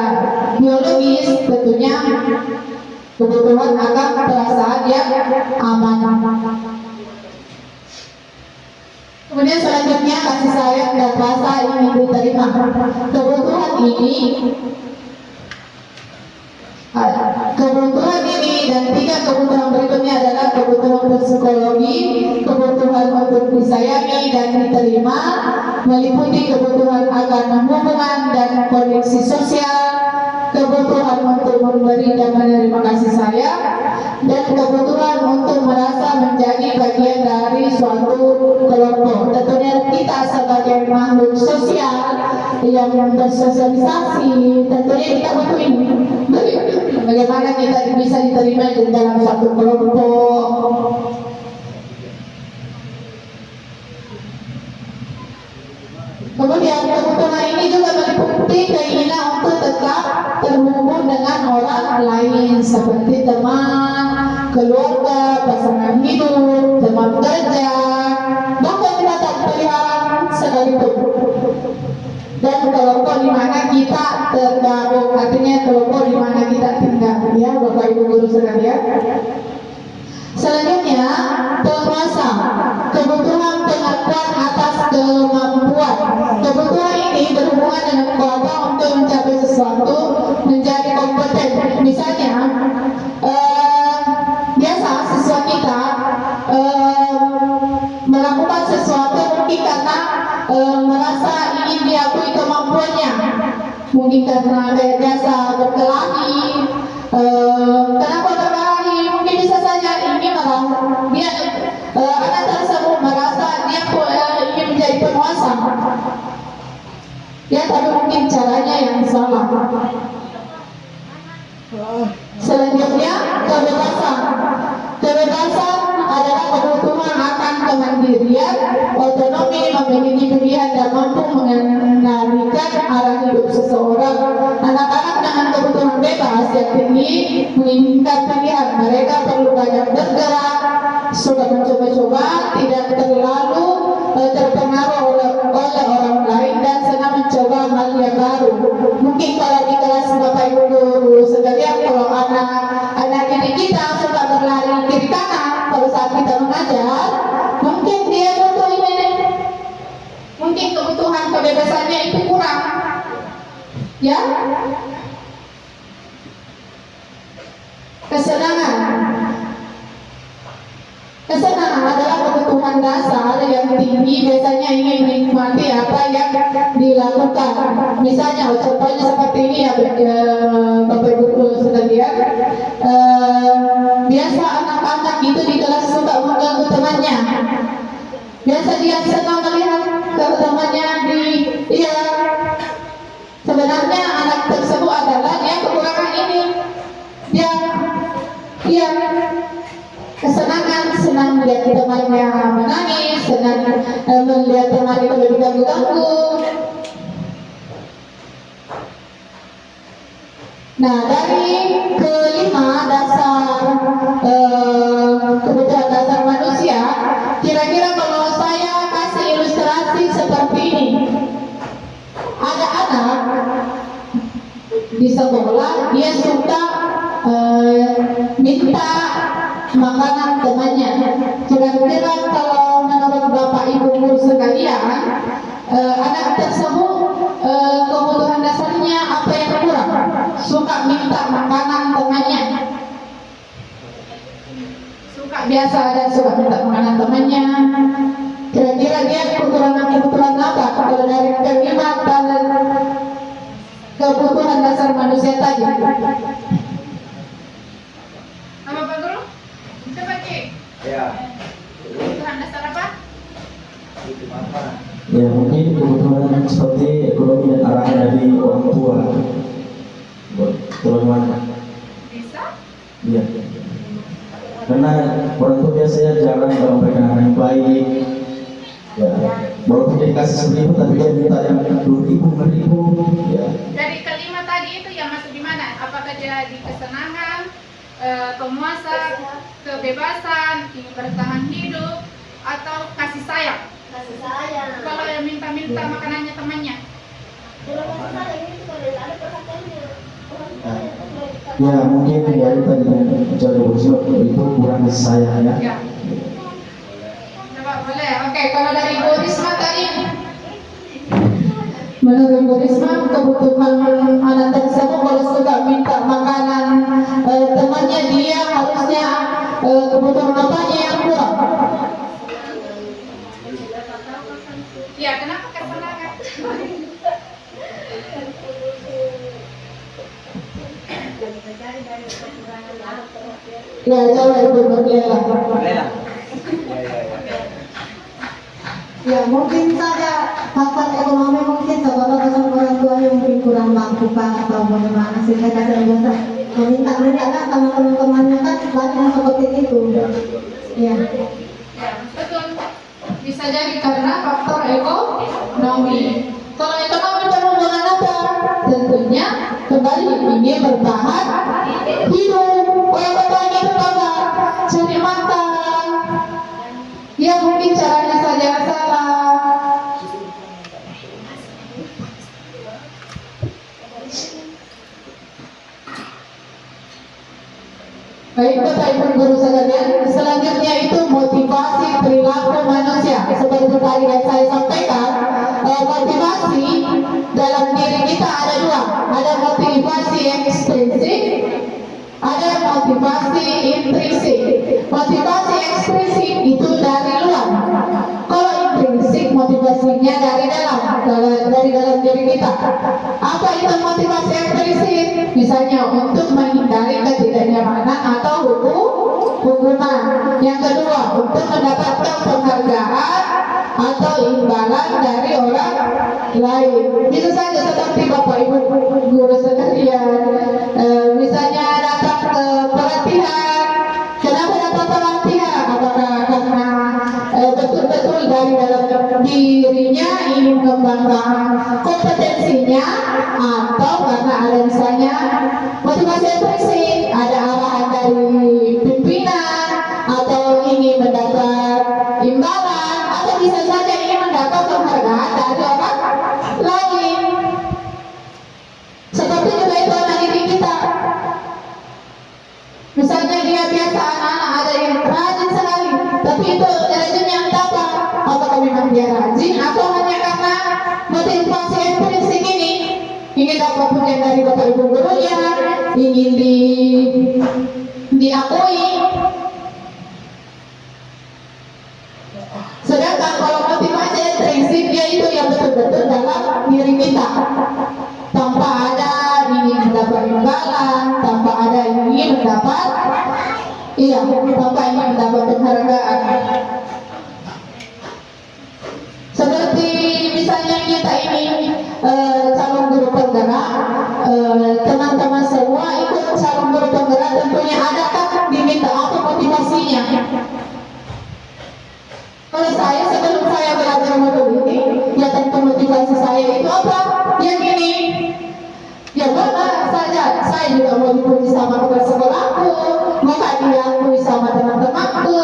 Speaker 5: biologis tentunya kebutuhan akan perasaan yang aman. Kemudian selanjutnya kasih sayang dan rasa ingin diterima. Kebutuhan ini dan 3 kebutuhan berikutnya adalah kebutuhan psikologi, kebutuhan untuk disayangi dan diterima, meliputi kebutuhan akan hubungan dan koneksi sosial, kebutuhan untuk memberi dan menerima kasih sayang, dan kebutuhan untuk merasa menjadi bagian dari suatu kelompok. Tentunya kita sebagai makhluk sosial yang bersosialisasi, tentunya kita butuh ini. Bagaimana kita bisa diterima di dalam suatu kelompok. Kemudian kebutuhan ini juga meliputi keinginan untuk tetap terhubung dengan orang lain seperti teman, keluarga, pasangan hidup, teman kerja, bahkan binatang peliharaan sekalipun. Dan kelompok di mana kita tergabung, artinya kelompok di mana kita tinggal, ya Bapak Ibu Guru sekalian. Selanjutnya penguasa, kebutuhan pengakuan atas kemampuan. Kebutuhan ini berhubungan dengan kemampuan untuk mencapai sesuatu, menjadi kompeten. Misalnya, biasa siswa kita melakukan sesuatu mungkin karena merasa ingin diakui kemampuannya, mungkin karena biasa berkelahi. Kenapa berkelahi? Mungkin bisa saja ini dia anak tersebut merasa dia ingin menjadi penguasa, ya, tapi mungkin caranya yang salah. Selanjutnya kebebasan. Kebebasan adalah kebutuhan akan kemandirian, otonomi, memiliki pilihan dan mampu mengendalikan arah hidup seseorang. Anak-anak dengan kebutuhan bebas yang tinggi menginginkan pilihan. Mereka perlu banyak bergerak, suka mencoba-coba, tidak terlalu hal yang baru. Mungkin kalau di kelas Bapak Ibu guru sekalian, kalau anak didik kita suka berlari kiri kanan pada saat kita mengajar, mungkin dia butuh ini, mungkin kebutuhan kebebasannya itu kurang, ya. Kesenangan adalah kebutuhan dasar yang tinggi, biasanya ingin menikmati apa yang dilakukan. Misalnya contohnya seperti ini ya Bapak Ibu sekalian, biasa anak-anak itu di kelas suka mengganggu temannya. Biasa dia senang melihat temannya iya. Sebenarnya anak tersebut adalah yang kekurangan ini. Dia kesenangan, senang melihat temannya menangis, senang melihat temannya kalau diganggu-ganggu. Nah, dari kelima dasar kebutuhan dasar manusia, kira-kira kalau saya kasih ilustrasi seperti ini, ada anak di sekolah dia suka minta makanan temannya. Kira-kira kalau menurut Bapak Ibu guru sekalian, anak tersebut kebutuhan dasarnya apa yang kurang? Suka minta makanan temannya. Biasa ada suka minta makanan temannya. Kira-kira dia kebutuhan apa? Kalau dari kelima kebutuhan dasar manusia tadi.
Speaker 3: Apa Pak Guru? Coba cek.
Speaker 1: Ya.
Speaker 3: Kebutuhan dasar apa?
Speaker 1: Itu apa?
Speaker 2: Ya mungkin kebutuhan seperti ekonomi dan arahan dari orang tua buat teman-teman.
Speaker 3: Bisa?
Speaker 2: Iya. Karena orang tua biasanya jarang kalau mereka anak yang baik. Ya, walaupun dia dikasih 1.000 tapi dia minta yang 2.000, 5.000. Ya.
Speaker 3: Dari kelima tadi itu yang masuk di mana? Apakah jadi kesenangan, pemuasan, kebebasan, ingin bertahan hidup, atau kasih sayang?
Speaker 4: Kasih sayang.
Speaker 3: Kalau yang minta-minta makanannya temannya,
Speaker 4: Kalau kasih sayang itu kalau ada perhatiannya.
Speaker 2: Ya mungkin dari tadi mencari bersih itu kurang saya ya.
Speaker 3: ya. Coba boleh. Oke, kalau dari Bu Risma tadi,
Speaker 5: Menurut Bu Risma, kebutuhan anak tersebut kalau suka minta makanan temannya, dia harusnya kebutuhan apanya yang kurang?
Speaker 3: ya kenapa kesenangan?
Speaker 5: Ya, coba Ibu berkeliling.
Speaker 6: Ya mungkin saja faktor ekonomi, mungkin sebagai orang tuanya mungkin kurang mampu Pak, atau bagaimana sehingga kadang biasa meminta kan sama teman-temannya kan banyak yang seperti itu. Ya.
Speaker 3: Ya, betul. Bisa jadi karena faktor ekonomi. Kalau ekonomi penuh dengan apa? Tentunya kembali ingin bertahan hidup. Orang bertahan hidup apa? Cari makan. Ya mungkin caranya saja salah. Baik Bapak Ibu guru sekalian, selanjutnya itu motivasi perilaku manusia. Seperti tadi yang saya sampaikan, motivasi dalam diri kita ada dua, ada motivasi ekstrinsik, ada motivasi intrinsik. Motivasi ekstrinsik itu dari luar. Kalau intrinsik motivasinya dari dalam diri kita. Apa itu motivasi intrinsik? Misalnya untuk menghindari ketidaknyamanan atau hukuman. Yang kedua, untuk mendapatkan penghargaan atau imbalan dari orang lain. Bisa saja seperti Bapak Ibu guru sekalian, misalnya datang ke pelatihan. Kenapa dapat pelatihan? Apakah karena betul-betul dari dalam dirinya ingin mengembangkan kompetensinya, atau karena ada misalnya motivasi intrinsik, ada arahan dari pimpinan, atau ingin mendapat imbalan, atau bisa saja ingin mendapat penghargaan dari orang lain.
Speaker 5: biasa anak-anak ada yang rajin sekali, tapi itu rajinnya entah apa. Apakah memang dia rajin atau hanya karena motivasi intrinsik ini, ingin dapat pujian dari bapak ibu gurunya, ingin diakui. Sedangkan kalau motivasi intrinsik dia itu yang betul-betul dalam diri kita, tanpa ada ingin mendapat imbalan, tanpa ada ingin mendapat tanpa ingin mendapat penghargaan. Seperti misalnya kita ini calon guru penggerak, teman-teman semua ikut calon guru penggerak, tentunya ada kan diminta apa motivasinya. Kalau saya sebelum saya belajar modul ini, ya tentu motivasi saya itu apa? Yang ini. Ya benar saja, saya juga mau dipuji sama kepala sekolahku, maka diakui sama teman-temanku.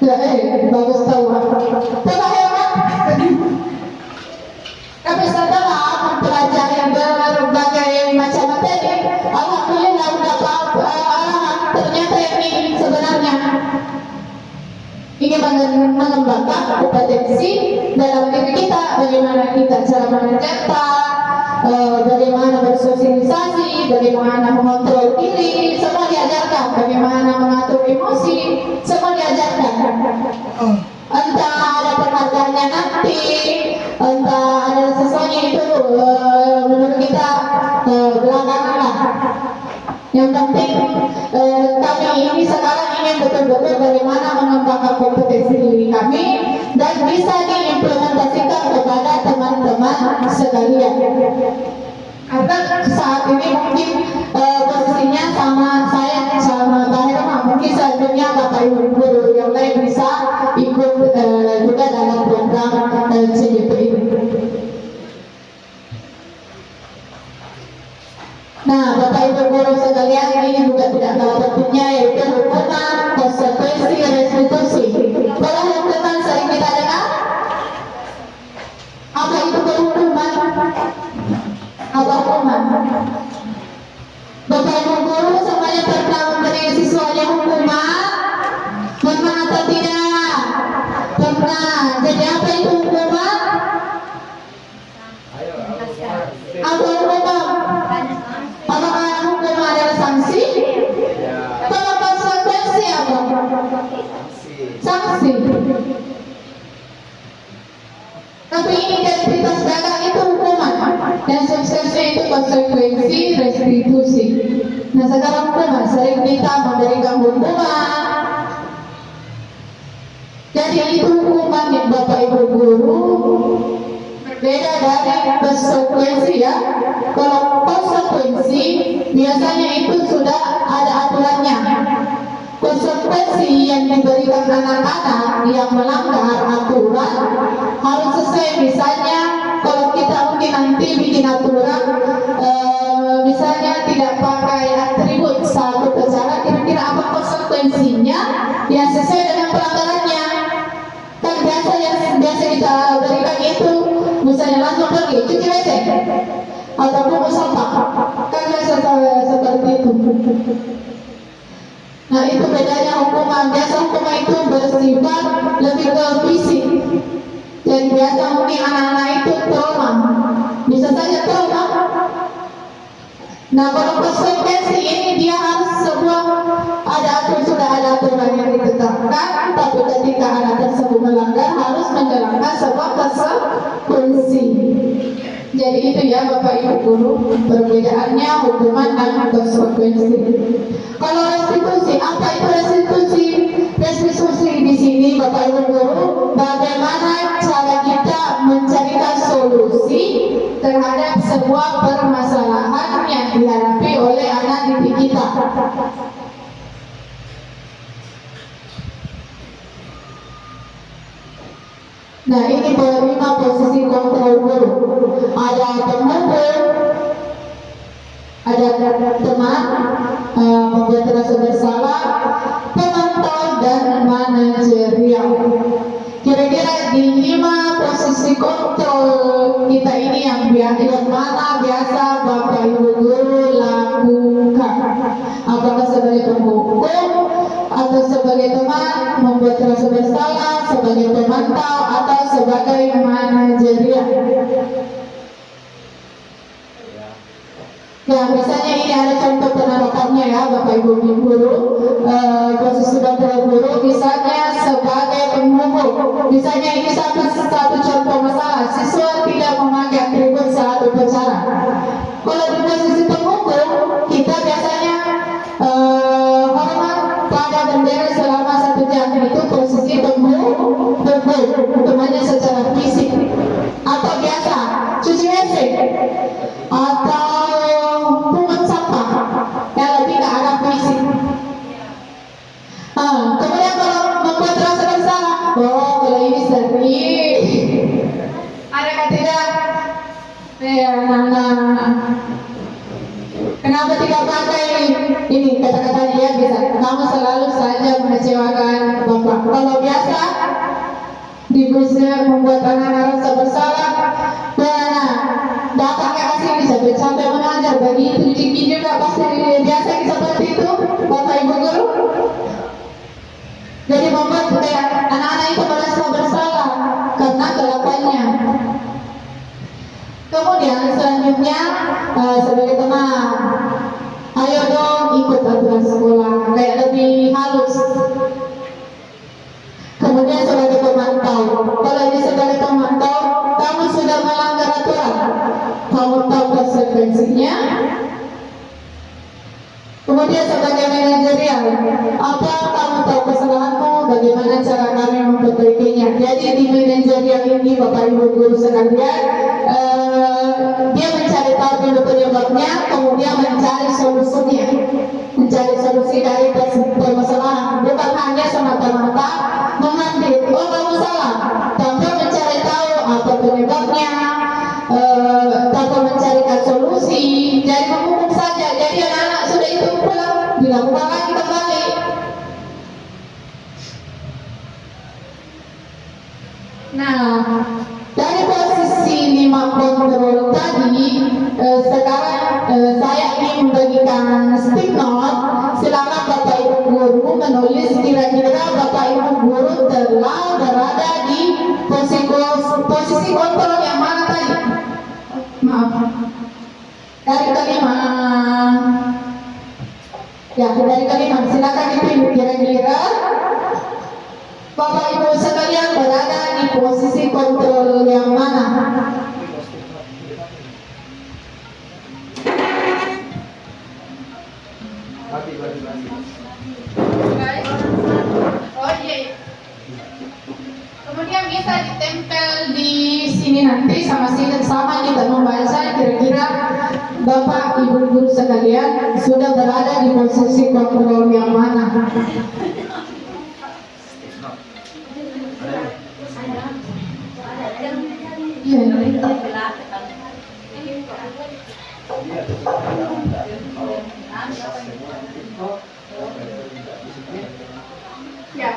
Speaker 5: Ya bagus tahu. Coba hebat. Tapi setelah mempelajari berbagai macam materi, alhamdulillah mendapat arahan. Ternyata ini sebenarnya ingin mengembangkan kompetensi dalam diri kita, bagaimana kita cara mengerjakan, bagaimana bersosialisasi, bagaimana mengontrol diri, semua diajarkan, bagaimana mengatur emosi, semua diajarkan. Entah ada penghargaannya nanti, entah ada sesuatu itu menurut kita belakangan lah. Yang penting kami ini sekarang ingin betul-betul bagaimana mengembangkan kompetensi diri kami dan bisa diimplementasikan kepada teman-teman sekalian. Karena saat ini mungkin posisinya sama saya sama Pak Herma, mungkin selanjutnya Bapak Ibu guru yang lain bisa ikut juga dalam program CDP ini. Nah, Bapak Ibu guru sekalian, ini juga tidak kalah pentingnya, yaitu hukuman, konsekuensi, restitusi. Kalau hukuman sering kita dengar, apa itu hukuman? Apa hukuman? Bapak Ibu guru semuanya pernah memberi siswanya hukuman? Pernah atau tidak? Pernah. Jadi apa itu hukuman? Apa hukuman? Apakah hukuman adalah sanksi? Kalau konsekuensi apa? Sanksi. Tapi ini identitas dagang itu hukuman, dan suksesnya itu konsekuensi, restitusi. Nah sekarang hukuman sering kita memberikan hukuman. Jadi itu hukuman yang Bapak Ibu guru beda dari konsekuensi ya. Kalau konsekuensi biasanya itu sudah ada aturannya. Konsekuensi yang diberikan anak-anak yang melanggar aturan harus sesuai. Misalnya kalau kita mungkin nanti bikin aturan misalnya tidak pakai atribut satu cara, kira-kira apa konsekuensinya yang sesuai dengan pelanggarannya. Kan biasa kita berikan itu misalnya langsung pergi cuci WC atau buang sampah, kan biasa seperti itu. Nah itu bedanya hukuman. Biasa hukuman itu bersifat lebih ke fisik, dan biasa mungkin anak-anak itu trauma, bisa saja trauma. Nah kalau konsekuensi ini dia harus sebuah sudah ada aturan yang ditetapkan, tapi ketika anak tersebut melanggar harus menjalankan sebuah konsekuensi. Jadi itu ya Bapak Ibu guru, perbedaannya hukuman dan konsekuensi. Kalau restitusi, apa itu restitusi? Restitusi di sini Bapak Ibu guru, bagaimana cara kita mencarikan solusi terhadap sebuah permasalahan yang dihadapi oleh anak didik kita. Nah ini penerima posisi kontrol guru. Ada pemukul, ada teman membuat rasa bersalah, pemantau dan manajerial. Kira-kira di 5 posisi kontrol kita ini yang mana biasa Bapak Ibu guru lakukan? Apakah sebagai pemukul, atau sebagai teman membuat rasa bersalah, sebagai pemantau atau sebagai manajerial. Ya, misalnya ini ada contoh penerapannya ya, Bapak Ibu guru, posisi Bapak guru, misalnya sebagai penghubung. Misalnya ini satu contoh masalah, siswa tidak memakai atribut saat upacara. Kalau di posisi penghubung, kita biasanya hormat pada bendera selama 1 jam, itu posisi penghubung, temannya secara fisik. Atau biasa, cuci WC, atau pungut sampah yang lebih ke arah fisik. Kemudian kalau membuat rasa bersalah, kalau ini sering, adakah tidak? Ya, kenapa tidak pakai ini kata-katanya ya bisa? Kamu selalu saja mengecewakan Bapak. Kalau biasa di busnya membuat anak-anak rasa bersalah, datangnya kasih sampai mengajar begitu dikit juga pasti biasa seperti itu Bapak Ibu guru. Jadi membuat kayak anak-anak itu merasa bersalah karena kelakuannya. Kemudian selanjutnya sebagai teman, ayo dong ikut aturan sekolah kayak lebih halus. Kemudian sebagai pemantau, kalau ini sebagai pemantau, kamu sudah melanggar aturan, kamu tahu konsekuensinya. Kemudian sebagai manajerial, apa kamu tahu kesalahanmu, bagaimana cara kami memperbaikinya. Jadi di manajerial ini Bapak Ibu guru sekalian, dia mencari tahu dulu penyebabnya, kemudian mencari solusinya, mencari solusi dari permasalahan, bukan hanya semata-mata mengambil, kamu salah, tanpa mencari tahu apa penyebabnya, tanpa mencarikan solusi, jadi menghukum saja. Jadi anak-anak sudah itu pulang, dilakukan lagi kembali. Nah, dari posisi 5 kontrol tadi, sekarang saya ingin membagikan stick note. Silakan Bapak Ibu guru menulis kira-kira Bapak Ibu guru telah berada di posisi kontrol yang mana tadi? Maaf, dari kelima. Ya, dari kelima. Silakan dipilih kira-kira Bapak Ibu sekalian berada di posisi kontrol yang mana? Oh iya. Kemudian bisa ditempel di sini nanti sama kita membaca kira-kira Bapak Ibu guru sekalian sudah berada di posisi kontrol yang mana? Ya,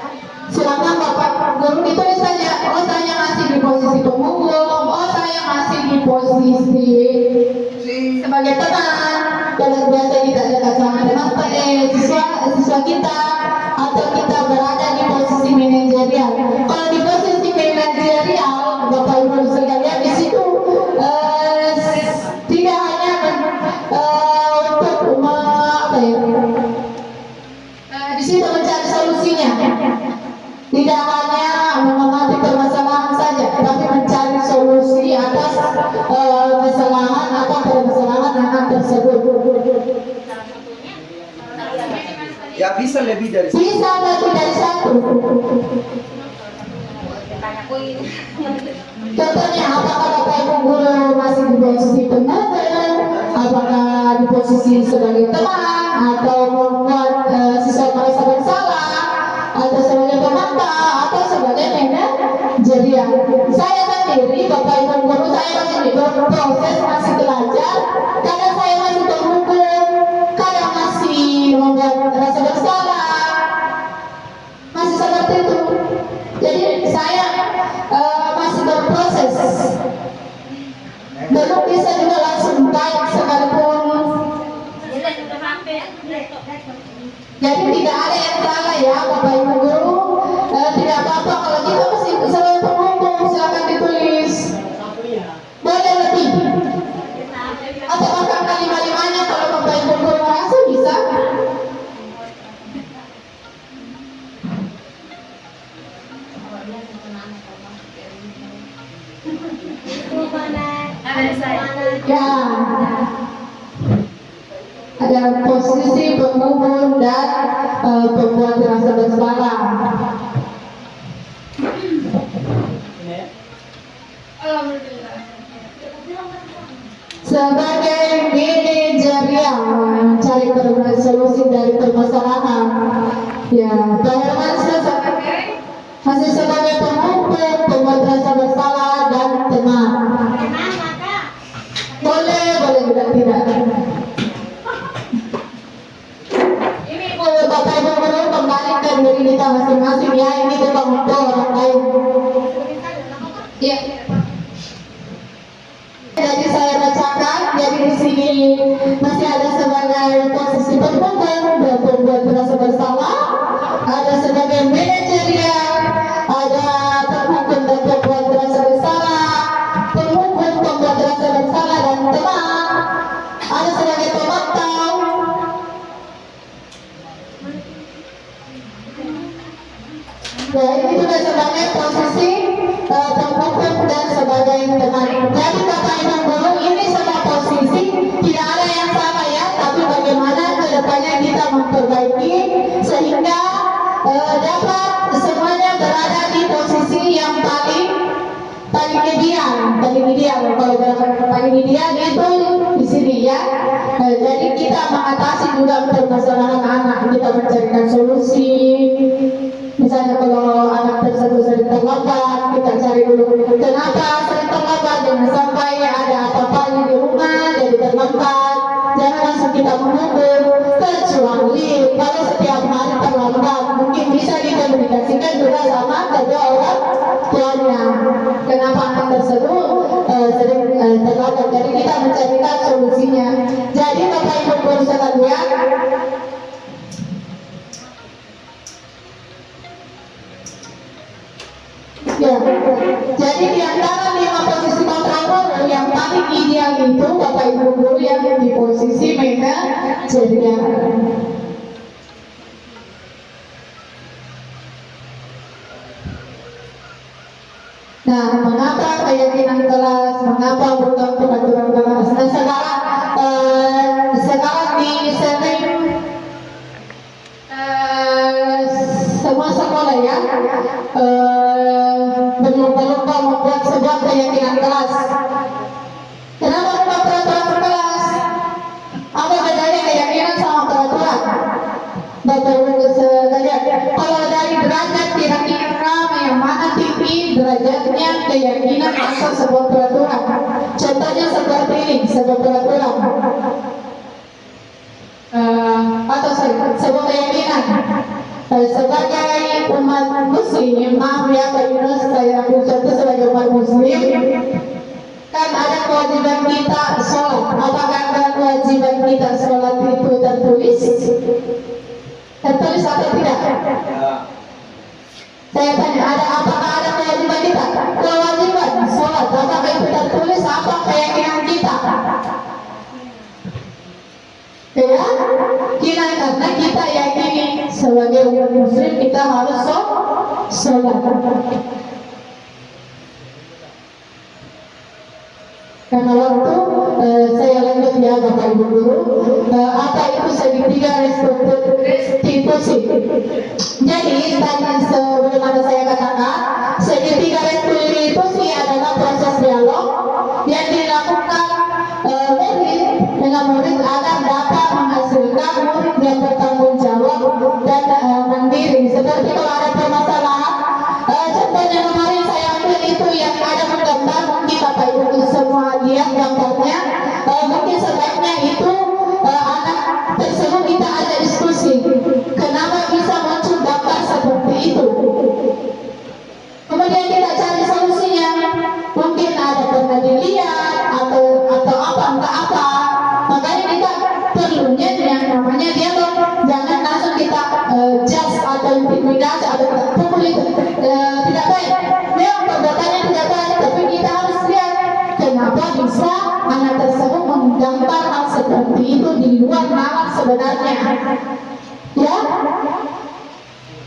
Speaker 5: silakan Bapak guru ditulis saja. Oh, saya masih di posisi penghubung. Oh, saya masih di posisi sebagai teman. Kalau biasa kita dekat sama teman siswa kita, atau kita berada di posisi manajerial. Kalau di posisi manajerial, Bapak Ibu sekalian, di situ tidak hanya untuk di situ mencari solusinya. Tidak hanya mengamati permasalahan saja, tapi mencari solusi atas kesalahan atau permasalahan anak tersebut.
Speaker 1: Ya bisa lebih dari satu.
Speaker 5: Bisa lebih dari satu. Contohnya, apakah Bapak Ibu guru masih di posisi penghubung, apakah di posisi sebagai teman, atau membuat siswa merasa bersalah, atau sebagai pemantau, atau sebagai manajerial. Saya sendiri, Bapak Ibu guru, saya masih di proses, masih belajar. Kadang saya masih terhubung, kadang masih membuat rasa bersalah, masih seperti itu. Jadi saya masih berproses. Belum bisa juga langsung baik sekalipun. Jadi tidak ada yang salah ya Bapak Ibu Guru. Tidak apa-apa kalau kita masih selalu penghubung, silakan ditulis. Boleh lebih atau bahkan kalimat-kalimatnya kalau Bapak Ibu Guru merasa bisa. Ya, ada posisi penghubung dan pembuat rasa bersalah. Sebagai manajerial mencari solusi dari permasalahan, ya, Pak Herman masih sebagai penghubung, pembuat rasa bersalah dan teman. Boleh juga tidak. Ini Bapak Ibu Guru kembalikan diri kita masing-masing ya. Ini bukan untuk orang lain. Ya. Jadi saya bacakan. Jadi di sini masih ada sebagai posisi penghubung dan pembuat rasa bersalah. Ada sebagai manajerial, ada penghubung dan pembuat rasa bersalah, penghubung, pembuat rasa bersalah dan teman. Ada sebagai pemantau. Ya, ini juga sebagai posisi penghubung dan sebagai teman. Jadi Bapak Ibu Guru, ini semua posisi tidak ada yang sama ya, tapi bagaimana kedepannya kita memperbaiki sehingga dapat semuanya berada di posisi yang paling ideal. Kalau paling ideal itu di sini ya. Jadi kita mengatasi juga permasalahan anak, kita mencarikan solusi. Misalnya kalau anak tersebut sering terlambat, kita cari dulu kenapa sering terlambat, jangan sampai ada apa-apa di rumah jadi terlambat. Jangan langsung kita menunggu, kecuali kalau setiap hari terlambat, mungkin bisa dikomunikasikan juga sama kedua orang tuanya. Kenapa anak tersebut sering terlambat? Jadi kita mencarikan solusinya. Jadi Bapak Ibu Guru sekalian, ya, jadi di antara 5 posisi kontraktor yang paling ideal itu Bapak Ibu Guru yang di posisi manajerial. Nah, mengapa keyakinan kelas, mengapa bukan peraturan kelas? Nah, sekarang di sering semua sekolah ya berlomba-lomba membuat sebuah keyakinan kelas. Kenapa membuat peraturan kelas? Apa bedanya keyakinan sama peraturan? Bapak Ibu sekalian, kalau dari derajat kira-kira yang mana tinggi derajatnya keyakinan atau sebuah peraturan? Contohnya seperti ini, sebuah peraturan atau sebuah keyakinan. Sebagai umat muslim, maaf ya Pak Yunus, saya contoh sebagai umat muslim, kan ada kewajiban kita sholat. Apakah kewajiban kita sholat itu tertulis? Tertulis atau tidak? Saya tanya, apakah ada kewajiban kita? Kewajiban sholat, apakah itu tertulis? Apa keyakinan kita? Ya, karena kita yakini sebagai umat muslim kita harus sholat. Karena waktu saya lanjut ya Bapak Ibu Guru, apa itu segitiga restitusi? Jadi tadi sebagaimana saya katakan, segitiga restitusi adalah proses dialog yang dilakukan murid dengan murid agar dapat menghasilkan murid yang bertanggung jawab dan mandiri. Seperti kalau ada permasalahan, contohnya kemarin saya ambil itu yang ada menggambar, mungkin Bapak Ibu semua lihat gambarnya. Mungkin sebaiknya itu anak tersebut kita ada diskusi, kenapa bisa muncul gambar seperti itu. Kemudian kita cari solusinya, mungkin ada pernah dilihat atau apa entah apa. Makanya kita perlunya yang namanya dialog, jangan langsung kita judge atau anak tersebut menggambar hal seperti itu di luar nalar sebenarnya, ya,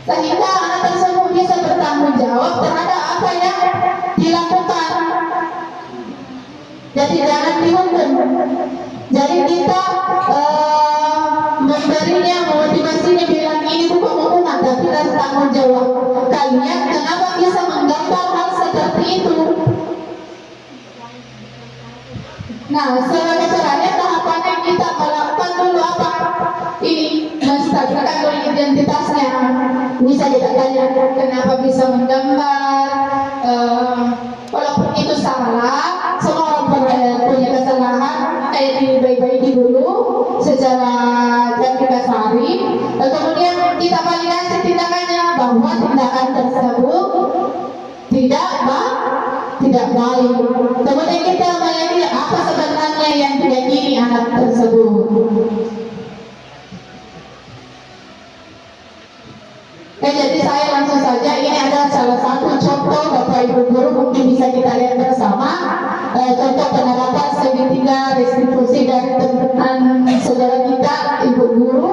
Speaker 5: sehingga anak tersebut bisa bertanggung jawab terhadap apa yang dilakukan. Jadi jangan dihukum. Jadi kita memberinya, memotivasinya, bilang ini bukan hukuman tapi rasa tanggung jawab kalian kenapa bisa menggambar hal seperti itu. Nah, sebagai caranya tahapannya kita melakukan dulu apa? Ini menstabilkan dulu identitasnya. Bisa kita tanya kenapa bisa menggambar, walaupun itu salah, semua orang punya kesalahan. Dibaik-baiki dulu secara kasari, kemudian kita validasi tindakannya bahwa tindakan tersebut tidak baik. Kemudian kita melihat apa sebenarnya yang diyakini anak tersebut. Jadi saya langsung saja, ini adalah salah satu contoh Bapak Ibu Guru, mungkin bisa kita lihat bersama contoh penerapan segitiga restitusi dari teman saudara kita Ibu Guru.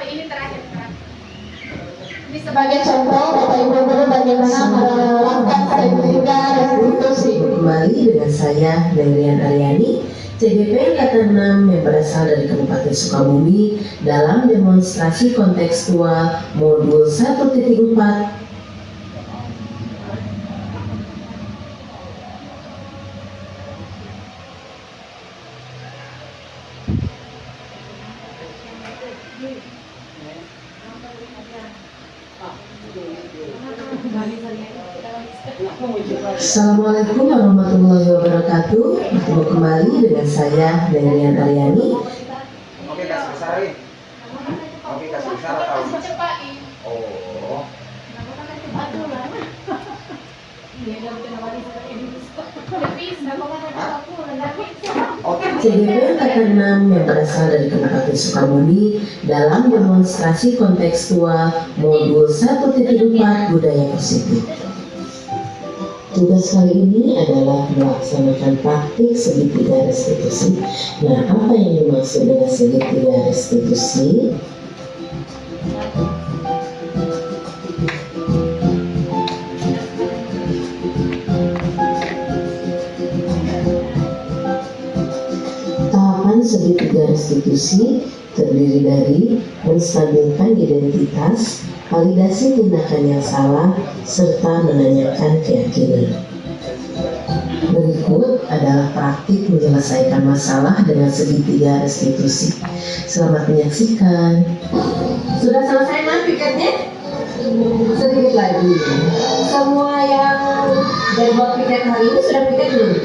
Speaker 5: Ini terakhir. Ini sebagai contoh Bapak Ibu Guru bagaimana menerapkan segitiga restitusi.
Speaker 7: Kembali dengan saya Delian Aryani, CGP Angkatan 6 yang berasal dari Kabupaten Sukabumi dalam demonstrasi kontekstual modul 1.4. Assalamualaikum warahmatullahi wabarakatuh. Bertemu kembali dengan saya Delian Aryani.
Speaker 8: Oke, kasih besar ini. Oke, kasih besar atau? Oh.
Speaker 7: CGP Angkatan 6 yang berasal dari Kabupaten Sukabumi dalam demonstrasi kontekstual modul 1.4 budaya positif. Tugas kali ini adalah melaksanakan praktik segitiga restitusi. Nah, apa yang dimaksud dengan segitiga restitusi? Tahapan segitiga restitusi terdiri dari menstabilkan identitas, validasi tindakan yang salah, serta menanyakan keyakinan. Berikut adalah praktik menyelesaikan masalah dengan segitiga restitusi. Selamat menyaksikan.
Speaker 5: Sudah selesai mas piketnya? Sedikit lagi. Semua yang buat piket hari ini sudah piket belum?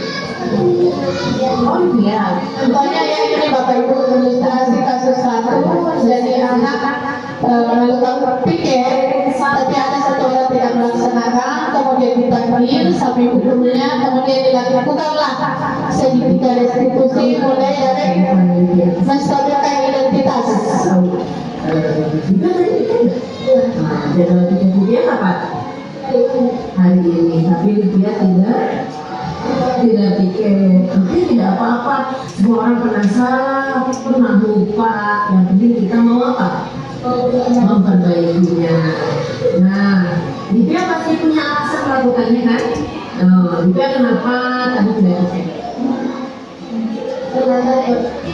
Speaker 5: Oh iya. Contohnya ya ini Bapak Ibu ilustrasi kasus satu. Jadi anak melakukan piket, tapi ada satu orang tidak melaksanakan, kemudian dipanggil sampai hukumnya, kemudian dilakukanlah segitiga restitusi mulai dari menstabilkan identitas.
Speaker 7: Jadwal pikir kapan? Hari ini, tapi dia tidak pikir. Tapi tidak apa-apa. Semua orang pernah salah, pernah lupa. Yang penting kita mau apa? Memperbaikinya. Nah, dia pasti punya alasan melakukannya kan? Dia kenapa tadi tidak pikir?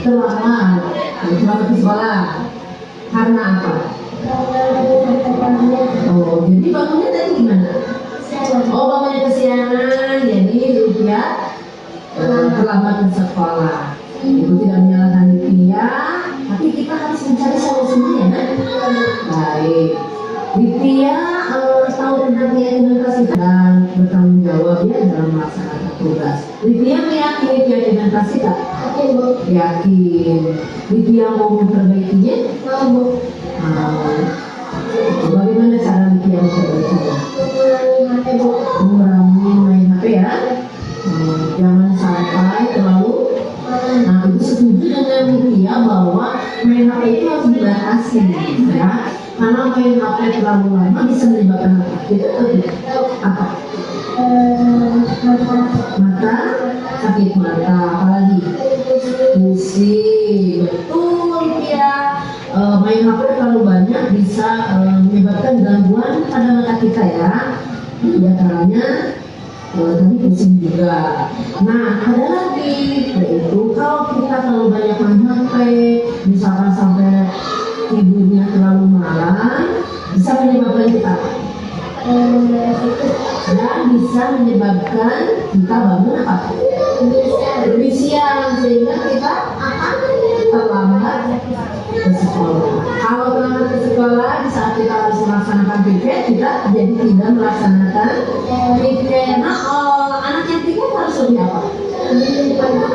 Speaker 7: Terlambat di sekolah. Karena apa? Oh, jadi bangunnya tadi gimana? Oh, bangunnya kesiangan, jadi dia terlambat ke sekolah. Ibu tidak menyalahkan dia, tapi kita harus mencari solusinya ya. Baik, dia tahu tentang keyakinan kasih dan bertanggung jawab ya dalam melaksanakan tugas. Dia meyakini keyakinan kasih tak? Yakin. Dia mau memperbaikinya? Bagaimana cara dia memperbaikinya? Mengurangi main HP ya. Jangan sampai terlalu. Nah, itu setuju dengan dia bahwa main HP itu harus dibatasi ya. Karena main HP terlalu lama bisa menyebabkan apa? Mata, sakit mata, apalagi pusing, betul ya. Main HP terlalu banyak bisa menyebabkan gangguan pada mata kita ya. Ya caranya tadi pusing juga. Nah ada lagi, yaitu kalau kita terlalu banyak main HP, misalkan sampai tidurnya terlalu malam, bisa menyebabkan kita dan bisa menyebabkan kita bangun apa? Lebih siang, sehingga kita akan terlambat ke sekolah. Kalau terlambat ke sekolah, di saat kita harus melaksanakan piket, kita jadi tidak melaksanakan piket. Nah, anak yang piket harus lebih apa?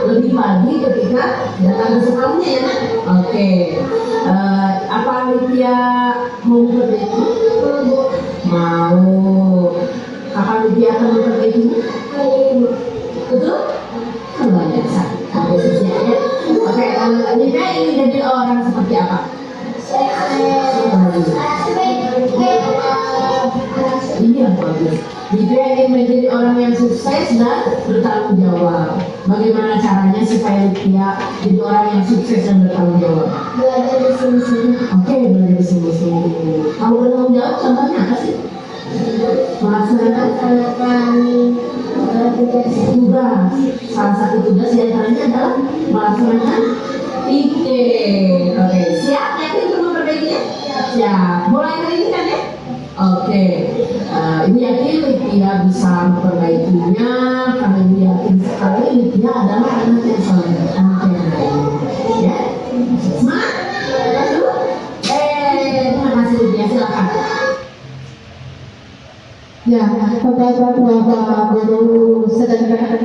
Speaker 7: Lebih pagi ketika datang ke sekolahnya ya. Oke. Apa Lydia mau begitu? Mau. Apa Lydia akan begitu? Betul? Luar biasa. Ya. Oke, Lydia ingin jadi orang seperti apa? Iya, bagus. Lydia ingin menjadi orang yang sukses dan bertanggung jawab. Bagaimana caranya supaya Lydia jadi orang yang sukses dan bertanggung jawab?
Speaker 6: Belajar di sini.
Speaker 7: Oke, belajar di sini. Kalau bertanggung jawab, contohnya apa sih? Melaksanakan tugas. Salah satu tugas diantaranya adalah melaksanakan piket. Oke, siap yakin untuk memperbaikinya? Siap. Mulai hari ini kan ya? Oke, ini yakin Lydia bisa memperbaikinya karena ini yakin sekali Lydia adalah anak yang soleh, anak yang baik. Ya, semangat. Terima kasih Lydia, silakan.
Speaker 5: Ya, Bapak Guru sederhana.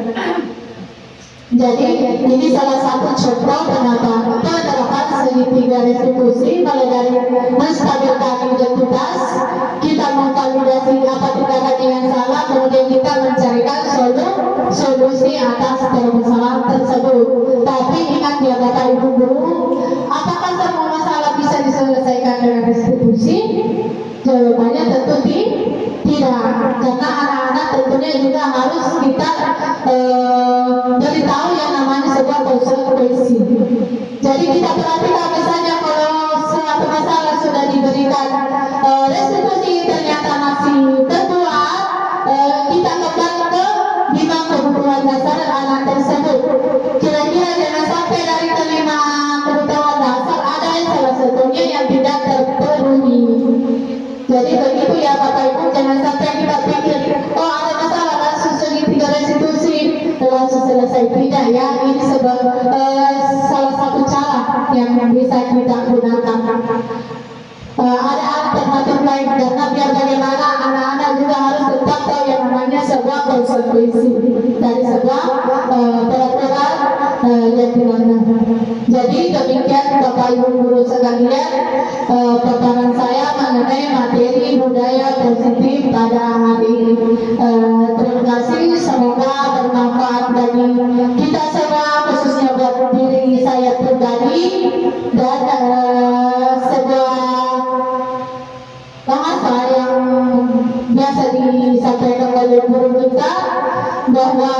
Speaker 5: Jadi ini salah satu contoh kenapa penerapan segitiga restitusi mulai dari menstabilkan identitas, kita mengvalidasi apa tindakan yang salah, kemudian kita mencarikan solusi atas permasalahan tersebut. Tapi ingat ya Bapak Ibu Guru, apakah semua masalah bisa diselesaikan dengan restitusi? Jawabannya tentu tidak, karena anak-anak tentunya juga harus kita beritahu yang namanya sebuah konsekuensi. Jadi kita perhatikan misalnya kalau suatu masalah sudah diberikan restitusi ternyata masih tertular, kita kembali ke 5 kebutuhan dasar anak tersebut. Kira-kira jangan sampai dari kelima kebutuhan dasar ada yang salah satunya yang tidak terpenuhi. Jadi begitu ya Bapak Ibu, jangan sampai kita pikir oh ada masalah langsung segitiga restitusi langsung selesai, tidak ya. Ini salah satu cara yang bisa kita gunakan. Ada alternatif lain karena biar bagaimana anak-anak juga harus tetap tahu yang namanya sebuah konsekuensi dari sebuah peraturan yang dilanggar. Jadi demikian Bapak Ibu Guru sekalian paparan saya mengenai materi budaya positif pada hari ini. Terima kasih, semoga bermanfaat bagi kita semua, khususnya buat diri saya pribadi, dan sebuah bahasa yang biasa disampaikan oleh guru kita bahwa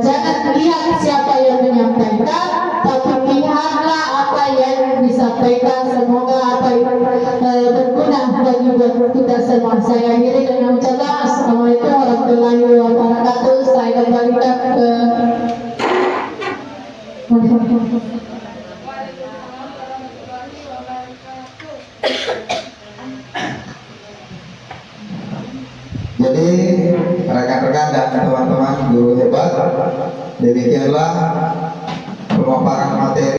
Speaker 5: jangan lihat siapa yang menyampaikan, tapi lihatlah apa yang disampaikan. Semoga apa yang berguna bagi kita semua. Saya akhiri dengan ucapan Assalamualaikum warahmatullahi wabarakatuh. Saya kembalikan ke
Speaker 1: Jadi rekan-rekan dan teman-teman guru hebat, demikianlah pemaparan materi